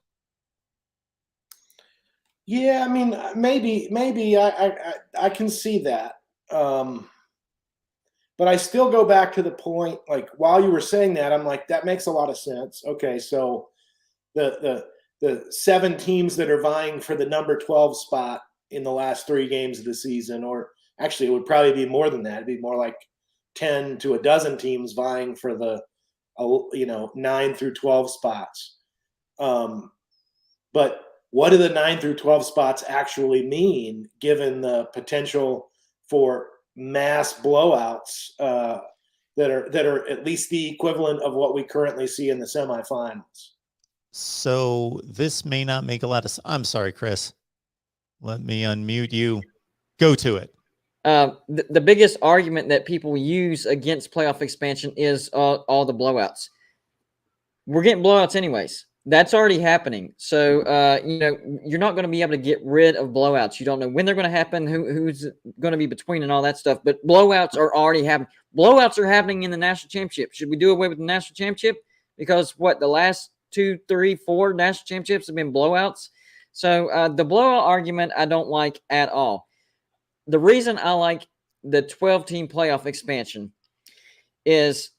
Yeah, I mean, maybe I can see that. But I still go back to the point, like while you were saying that, I'm like, that makes a lot of sense. Okay, so the 7 teams that are vying for the number 12 spot in the last 3 games of the season, or actually it would probably be more than that. It'd be more like 10 to a dozen teams vying for the 9 through 12 spots. But what do the 9 through 12 spots actually mean, given the potential for mass blowouts that are at least the equivalent of what we currently see in the semifinals? So this may not make a lot of sense. I'm sorry, Chris. Let me unmute you. Go to it. The biggest argument that people use against playoff expansion is all the blowouts. We're getting blowouts anyways. That's already happening. So, you're not going to be able to get rid of blowouts. You don't know when they're going to happen, who's going to be between and all that stuff. But blowouts are already happening. Blowouts are happening in the national championship. Should we do away with the national championship? Because the last 2, 3, 4 national championships have been blowouts. So the blowout argument I don't like at all. The reason I like the 12-team playoff expansion is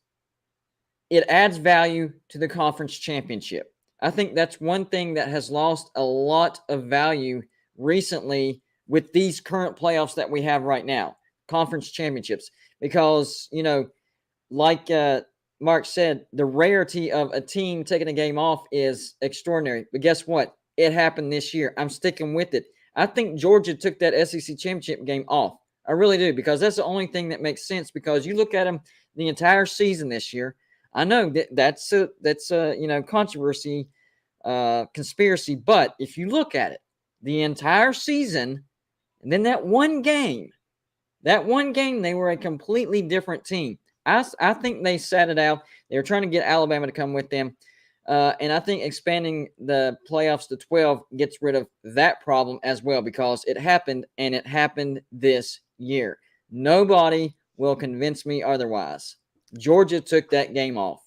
it adds value to the conference championship. I think that's one thing that has lost a lot of value recently with these current playoffs that we have right now, conference championships, because, like Mark said, the rarity of a team taking a game off is extraordinary. But guess what? It happened this year. I'm sticking with it. I think Georgia took that SEC championship game off. I really do, because that's the only thing that makes sense, because you look at them the entire season this year. I know that's a controversy, conspiracy, but if you look at it, the entire season, and then that one game, they were a completely different team. I think they sat it out. They were trying to get Alabama to come with them, and I think expanding the playoffs to 12 gets rid of that problem as well, because it happened, and it happened this year. Nobody will convince me otherwise. Georgia took that game off.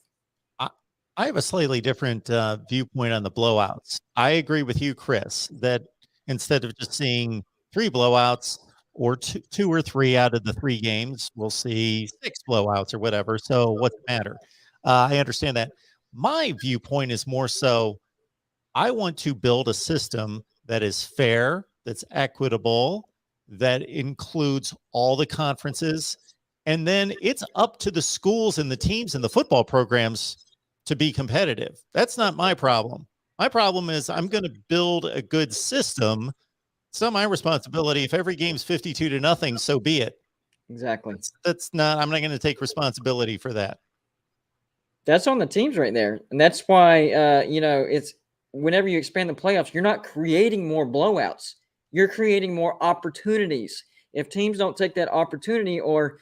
I have a slightly different viewpoint on the blowouts. I agree with you, Chris, that instead of just seeing 3 blowouts or two or three out of the 3 games, we'll see 6 blowouts or whatever. So what's the matter? I understand that. My viewpoint is more so I want to build a system that is fair, that's equitable, that includes all the conferences. And then it's up to the schools and the teams and the football programs to be competitive. That's not my problem. My problem is I'm going to build a good system. It's not my responsibility. If every game's 52-0, so be it. Exactly. That's not, I'm not going to take responsibility for that. That's on the teams right there. And that's why, it's whenever you expand the playoffs, you're not creating more blowouts. You're creating more opportunities. If teams don't take that opportunity or,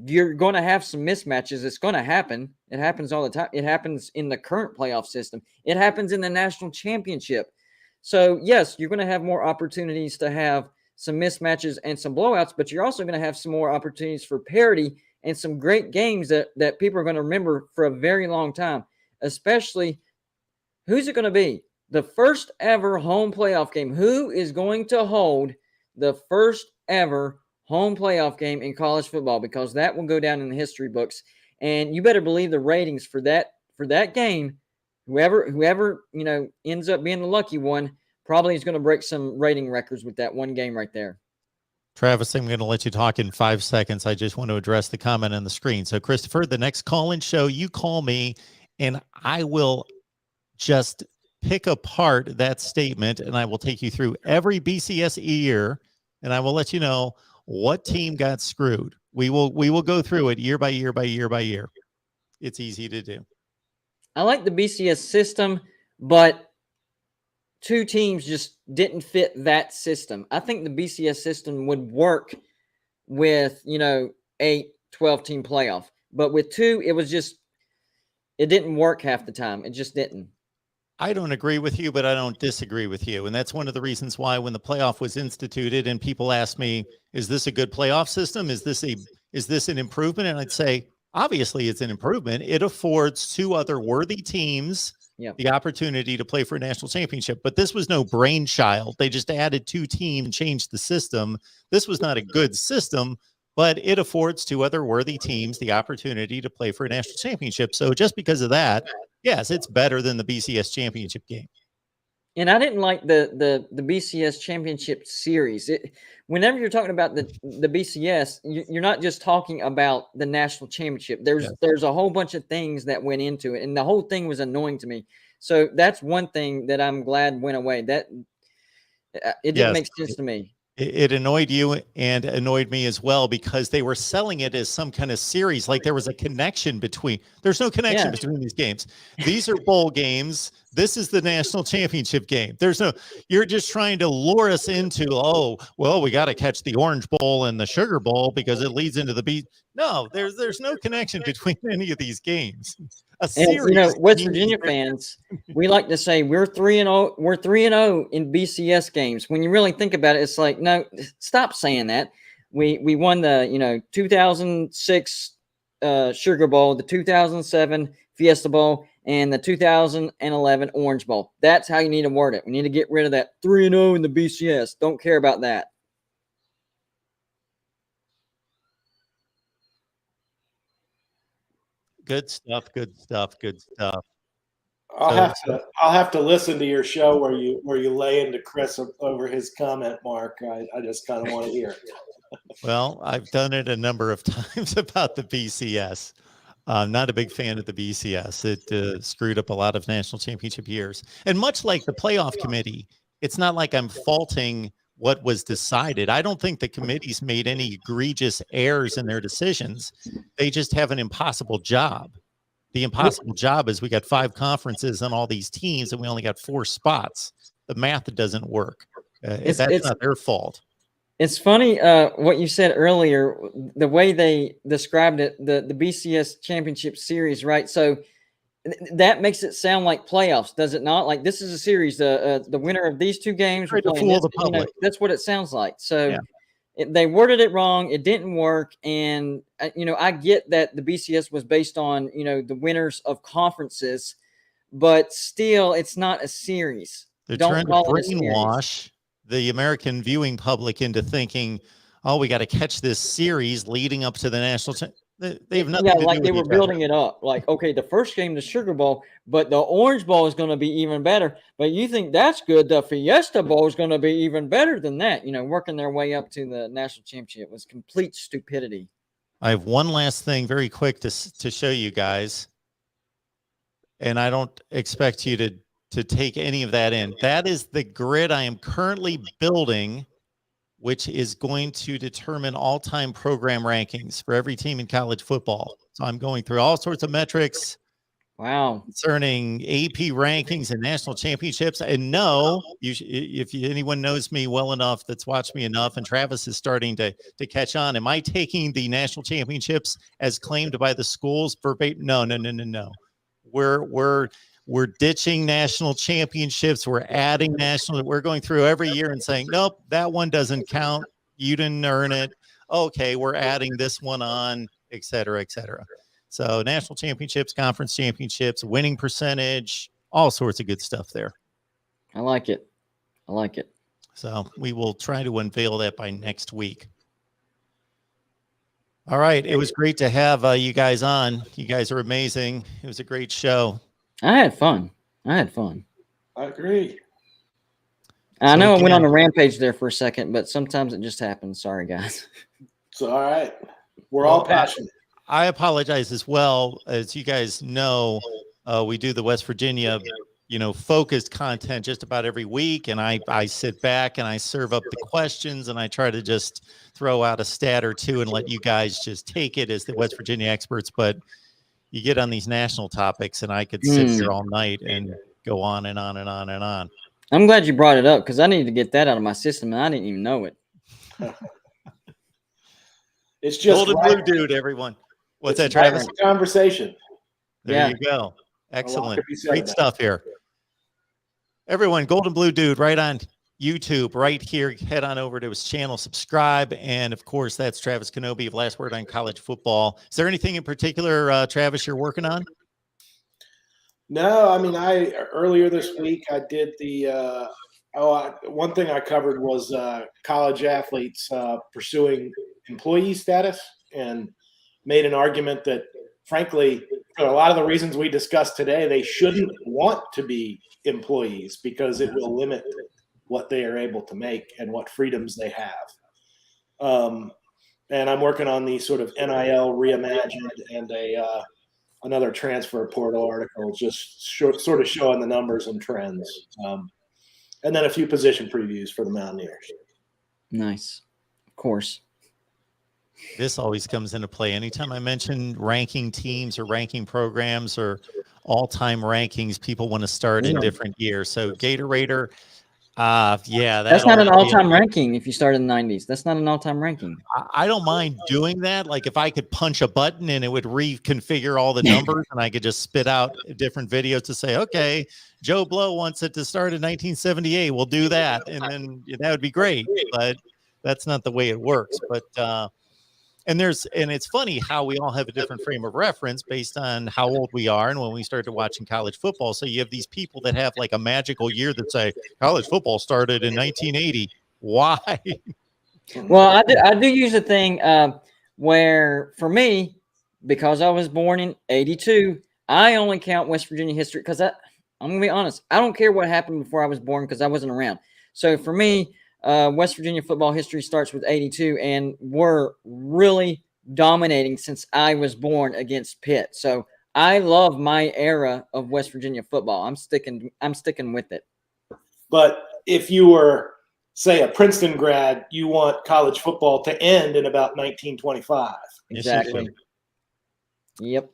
you're going to have some mismatches. It's going to happen. It happens all the time. It happens in the current playoff system. It happens in the national championship. So, yes, you're going to have more opportunities to have some mismatches and some blowouts, but you're also going to have some more opportunities for parity and some great games that people are going to remember for a very long time, especially who's it going to be? The first ever home playoff game. Who is going to hold the first ever home playoff game in college football? Because that will go down in the history books. And you better believe the ratings for that game, whoever ends up being the lucky one, probably is going to break some rating records with that one game right there. Travis, I'm going to let you talk in 5 seconds. I just want to address the comment on the screen. So, Christopher, the next call-in show, you call me, and I will just pick apart that statement, and I will take you through every BCS year, and I will let you know what team got screwed. We will go through it year by year by year by year. It's easy to do. I like the BCS system, but 2 teams just didn't fit that system. I think the BCS system would work with, 8, 12-team playoff. But with 2, it didn't work half the time. It just didn't. I don't agree with you, but I don't disagree with you. And that's one of the reasons why when the playoff was instituted and people ask me, is this a good playoff system? Is this an improvement? And I'd say, obviously it's an improvement. It affords 2 other worthy teams the opportunity to play for a national championship. But this was no brainchild. They just added 2 teams and changed the system. This was not a good system, but it affords 2 other worthy teams the opportunity to play for a national championship. So just because of that, yes, it's better than the BCS championship game. And I didn't like the BCS championship series. Whenever you're talking about the BCS, you're not just talking about the national championship. There's a whole bunch of things that went into it, and the whole thing was annoying to me. So that's one thing that I'm glad went away. That it didn't make sense to me. It annoyed you and annoyed me as well because they were selling it as some kind of series. Like there was a connection between, there's no connection between these games. These are bowl games. This is the national championship game. You're just trying to lure us into, we got to catch the Orange Bowl and the Sugar Bowl because it leads into the beat. No, there's no connection between any of these games. And West Virginia fans, we like to say we're 3-0. We're 3-0 in BCS games. When you really think about it, it's like, no, stop saying that. We won the 2006 Sugar Bowl, the 2007 Fiesta Bowl, and the 2011 Orange Bowl. That's how you need to word it. We need to get rid of that 3-0 in the BCS. Don't care about that. Good stuff. I'll have to listen to your show where you lay into Chris over his comment, Mark. I just kind of want to hear it. Well, I've done it a number of times about the BCS. I'm not a big fan of the BCS. It screwed up a lot of national championship years. And much like the playoff committee, it's not like I'm faulting what was decided. I don't think the committee's made any egregious errors in their decisions. They just have an impossible job. The impossible job is we got 5 conferences and all these teams, and we only got 4 spots. The math doesn't work. That's not their fault. It's funny what you said earlier, the way they described it, the BCS championship series, right? So that makes it sound like playoffs, does it not? Like this is a series, the winner of these 2 games. Try to fool the public. That's what it sounds like. So they worded it wrong. It didn't work. And, I get that the BCS was based on, the winners of conferences, but still, it's not a series. They're Don't trying to call it a series. brainwash the American viewing public into thinking, oh, we got to catch this series leading up to the national. They have nothing to do like with they were each building other. it up. Like, okay, the first game, the Sugar Bowl, but the Orange Bowl is going to be even better. But you think that's good? The Fiesta Bowl is going to be even better than that. Working their way up to the national championship was complete stupidity. I have one last thing very quick to show you guys. And I don't expect you to take any of that in. That is the grid I am currently building, which is going to determine all-time program rankings for every team in college football. So I'm going through all sorts of metrics. Wow. Concerning AP rankings and national championships. And no, if anyone knows me well enough, that's watched me enough, and Travis is starting to catch on. Am I taking the national championships as claimed by the schools verbatim? No. We're ditching national championships. We're adding national. We're going through every year and saying, nope, that one doesn't count. You didn't earn it. Okay, we're adding this one on, et cetera, et cetera. So national championships, conference championships, winning percentage, all sorts of good stuff there. I like it. So we will try to unveil that by next week. All right. It was great to have you guys on. You guys are amazing. It was a great show. I had fun. I agree. I know I went on a rampage there for a second, but sometimes it just happens. Sorry, guys. It's all right. We're all passionate. I apologize as well. As you guys know, we do the West Virginia, focused content just about every week. And I sit back and I serve up the questions and I try to just throw out a stat or two and let you guys just take it as the West Virginia experts. But you get on these national topics and I could sit here all night and go on and on and on and on. I'm glad you brought it up because I needed to get that out of my system and I didn't even know it. It's just Golden Blue Dude, everyone. What's that, Travis? Conversation. There you go. Excellent. Great stuff here. Everyone, Golden Blue Dude, right on YouTube, right here. Head on over to his channel, subscribe. And of course, that's Travis Kenobi of Last Word on College Football. Is there anything in particular, Travis, you're working on? No, I mean, earlier this week, I did the one thing I covered was college athletes pursuing employee status, and made an argument that, frankly, for a lot of the reasons we discussed today, they shouldn't want to be employees because it will limit what they are able to make and what freedoms they have. And I'm working on the sort of NIL reimagined and another transfer portal article, just sort of showing the numbers and trends. And then a few position previews for the Mountaineers. Nice. Of course. This always comes into play. Anytime I mention ranking teams or ranking programs or all-time rankings, people want to start in different years. So Gatorade, that's not an all-time ranking if you start in the 90s. That's not an all-time ranking. I don't mind doing that. Like if I could punch a button and it would reconfigure all the numbers and I could just spit out different videos to say, okay, Joe Blow wants it to start in 1978. We'll do that. And then that would be great. But that's not the way it works. But and it's funny how we all have a different frame of reference based on how old we are and when we started watching college football. So you have these people that have like a magical year that say college football started in 1980. Why? Well, I do use a thing where for me, because I was born in 82, I only count West Virginia history because I'm going to be honest. I don't care what happened before I was born because I wasn't around. So for me, West Virginia football history starts with 82, and we're really dominating since I was born against Pitt. So I love my era of West Virginia football. I'm sticking with it. But if you were, say, a Princeton grad, you want college football to end in about 1925. Exactly. Yep.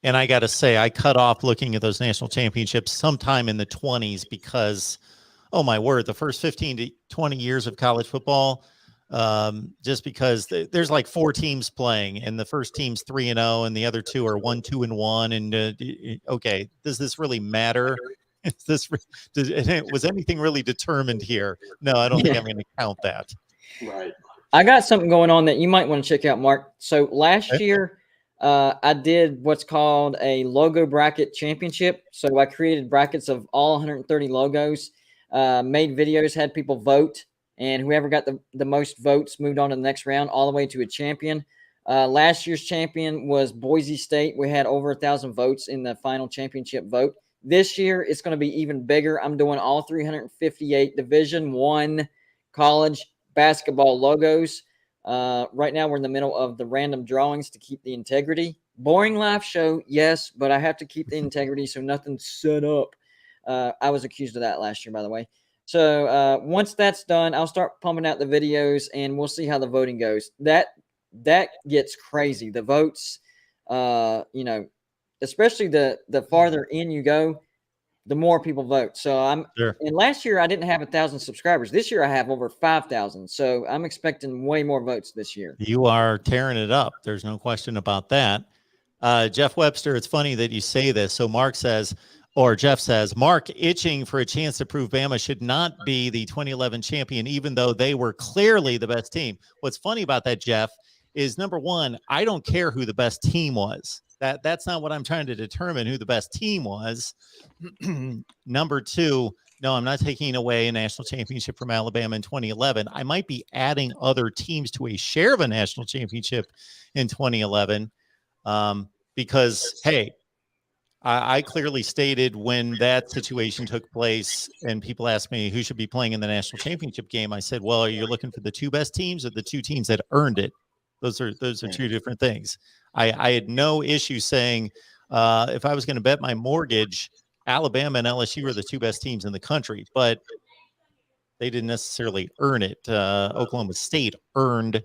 And I got to say, I cut off looking at those national championships sometime in the 20s because, oh my word, the first 15 to 20 years of college football, just because there's like 4 teams playing and the first team's 3-0 and the other 2 are 1-2-1. And okay, does this really matter? Was anything really determined here? No, I don't think I'm going to count that. Right. I got something going on that you might want to check out, Mark. So last year, I did what's called a logo bracket championship. So I created brackets of all 130 logos, made videos, had people vote, and whoever got the most votes moved on to the next round, all the way to a champion. Last year's champion was Boise State. We had over 1,000 votes in the final championship vote. This year, it's going to be even bigger. I'm doing all 358 Division I college basketball logos. Right now, we're in the middle of the random drawings to keep the integrity. Boring live show, yes, but I have to keep the integrity so nothing's set up. I was accused of that last year, by the way. So once that's done, I'll start pumping out the videos, and we'll see how the voting goes. That gets crazy. The votes, especially the farther in you go, the more people vote. So and last year I didn't have 1,000 subscribers. This year I have over 5,000. So I'm expecting way more votes this year. You are tearing it up. There's no question about that. Jeff Webster, it's funny that you say this. So Jeff says, Mark itching for a chance to prove Bama should not be the 2011 champion, even though they were clearly the best team. What's funny about that, Jeff, is number one, I don't care who the best team was. That's not what I'm trying to determine, who the best team was. Number two, no, I'm not taking away a national championship from Alabama in 2011. I might be adding other teams to a share of a national championship in 2011 because, hey, I clearly stated when that situation took place and people asked me who should be playing in the national championship game, I said, well, you're looking for the two best teams or the two teams that earned it. Those are two different things. I had no issue saying if I was going to bet my mortgage, Alabama and LSU were the two best teams in the country, but they didn't necessarily earn it. Oklahoma State earned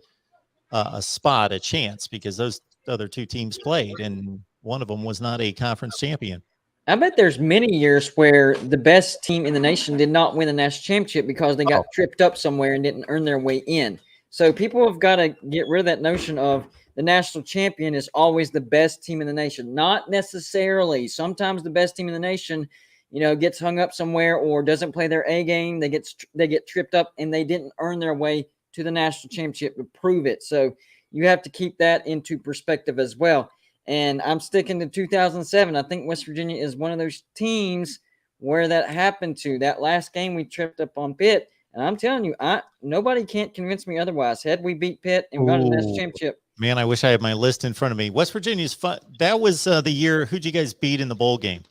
a spot, a chance, because those other two teams played, and one of them was not a conference champion. I bet there's many years where the best team in the nation did not win the national championship because they got tripped up somewhere and didn't earn their way in. So people have got to get rid of that notion of the national champion is always the best team in the nation. Not necessarily. Sometimes the best team in the nation, gets hung up somewhere or doesn't play their A game. They get tripped up and they didn't earn their way to the national championship to prove it. So you have to keep that into perspective as well. And I'm sticking to 2007. I think West Virginia is one of those teams where that happened to. That last game we tripped up on Pitt. And I'm telling you, nobody can't convince me otherwise. Had we beat Pitt and got a national championship. Man, I wish I had my list in front of me. West Virginia's fun. That was the year. Who'd you guys beat in the bowl game?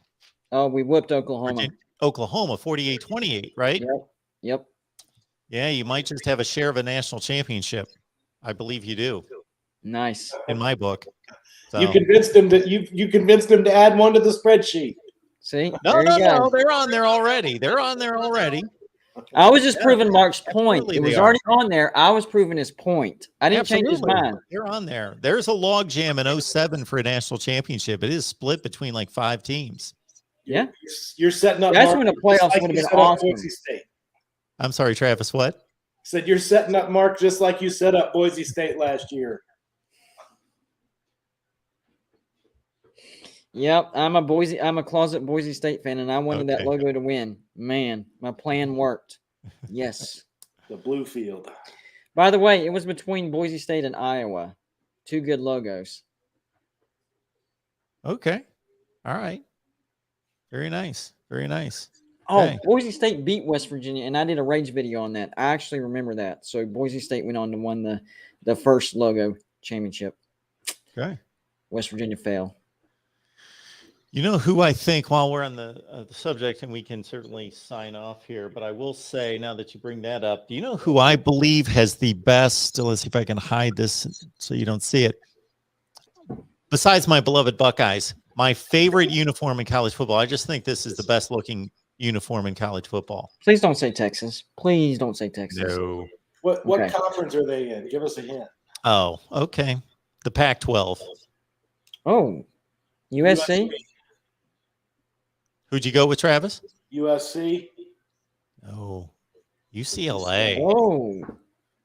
Oh, we whooped Oklahoma. Oklahoma, 48-28, right? Yep. Yeah, you might just have a share of a national championship. I believe you do. Nice. In my book. So. You convinced him to add one to the spreadsheet. See? No, they're on there already. I was just proving Mark's point. It was already on there. I was proving his point. I didn't change his mind. They're on there. There's a log jam in 2007 for a national championship. It is split between like 5 teams. Yeah. You're setting up. That's when the playoffs would have been awesome. Boise State. I'm sorry, Travis, what? Said you're setting up Mark just like you set up Boise State last year. Yep, I'm a closet Boise State fan, and I wanted that logo to win. Man, my plan worked. Yes. The blue field. By the way, it was between Boise State and Iowa. 2 good logos. Okay. All right. Very nice. Very nice. Oh, Boise State beat West Virginia, and I did a rage video on that. I actually remember that. So Boise State went on to win the first logo championship. Okay. West Virginia fell. You know who I think, while we're on the subject, and we can certainly sign off here, but I will say, now that you bring that up, do you know who I believe has the best, let's see if I can hide this so you don't see it, besides my beloved Buckeyes, my favorite uniform in college football? I just think this is the best looking uniform in college football. Please don't say Texas. Please don't say Texas. No. What conference are they in? Give us a hint. Oh, okay. The Pac-12. Oh, USC? Who'd you go with, Travis? USC. Oh, UCLA. Oh.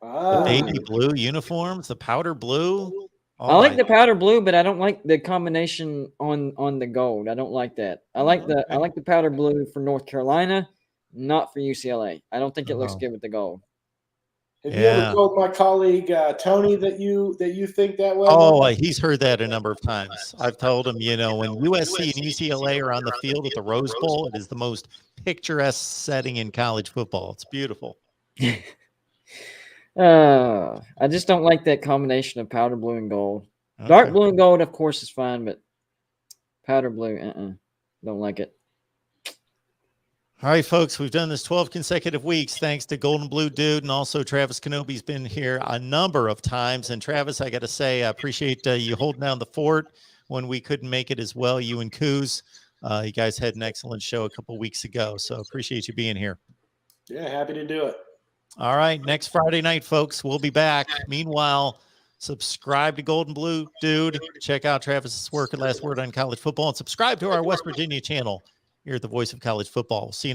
The baby blue uniforms, the powder blue. I like the powder blue, but I don't like the combination on the gold. I don't like that. I like the powder blue for North Carolina, not for UCLA. I don't think it looks good with the gold. Have you ever Yeah. told my colleague Tony that you think that way? Oh, he's heard that a number of times. I've told him, when USC and UCLA are on the field at the Rose Bowl, it is the most picturesque setting in college football. It's beautiful. I just don't like that combination of powder blue and gold. Okay. Dark blue and gold, of course, is fine, but powder blue, don't like it. All right, folks, we've done this 12 consecutive weeks thanks to Golden Blue Dude, and also Travis Kenobi's been here a number of times. And Travis, I got to say, I appreciate you holding down the fort when we couldn't make it as well, you and Coos. You guys had an excellent show a couple weeks ago, so appreciate you being here. Yeah, happy to do it. All right, next Friday night, folks, we'll be back. Meanwhile, subscribe to Golden Blue Dude. Check out Travis's work at Last Word on College Football, and subscribe to our West Virginia channel here at the Voice of College Football. We'll see you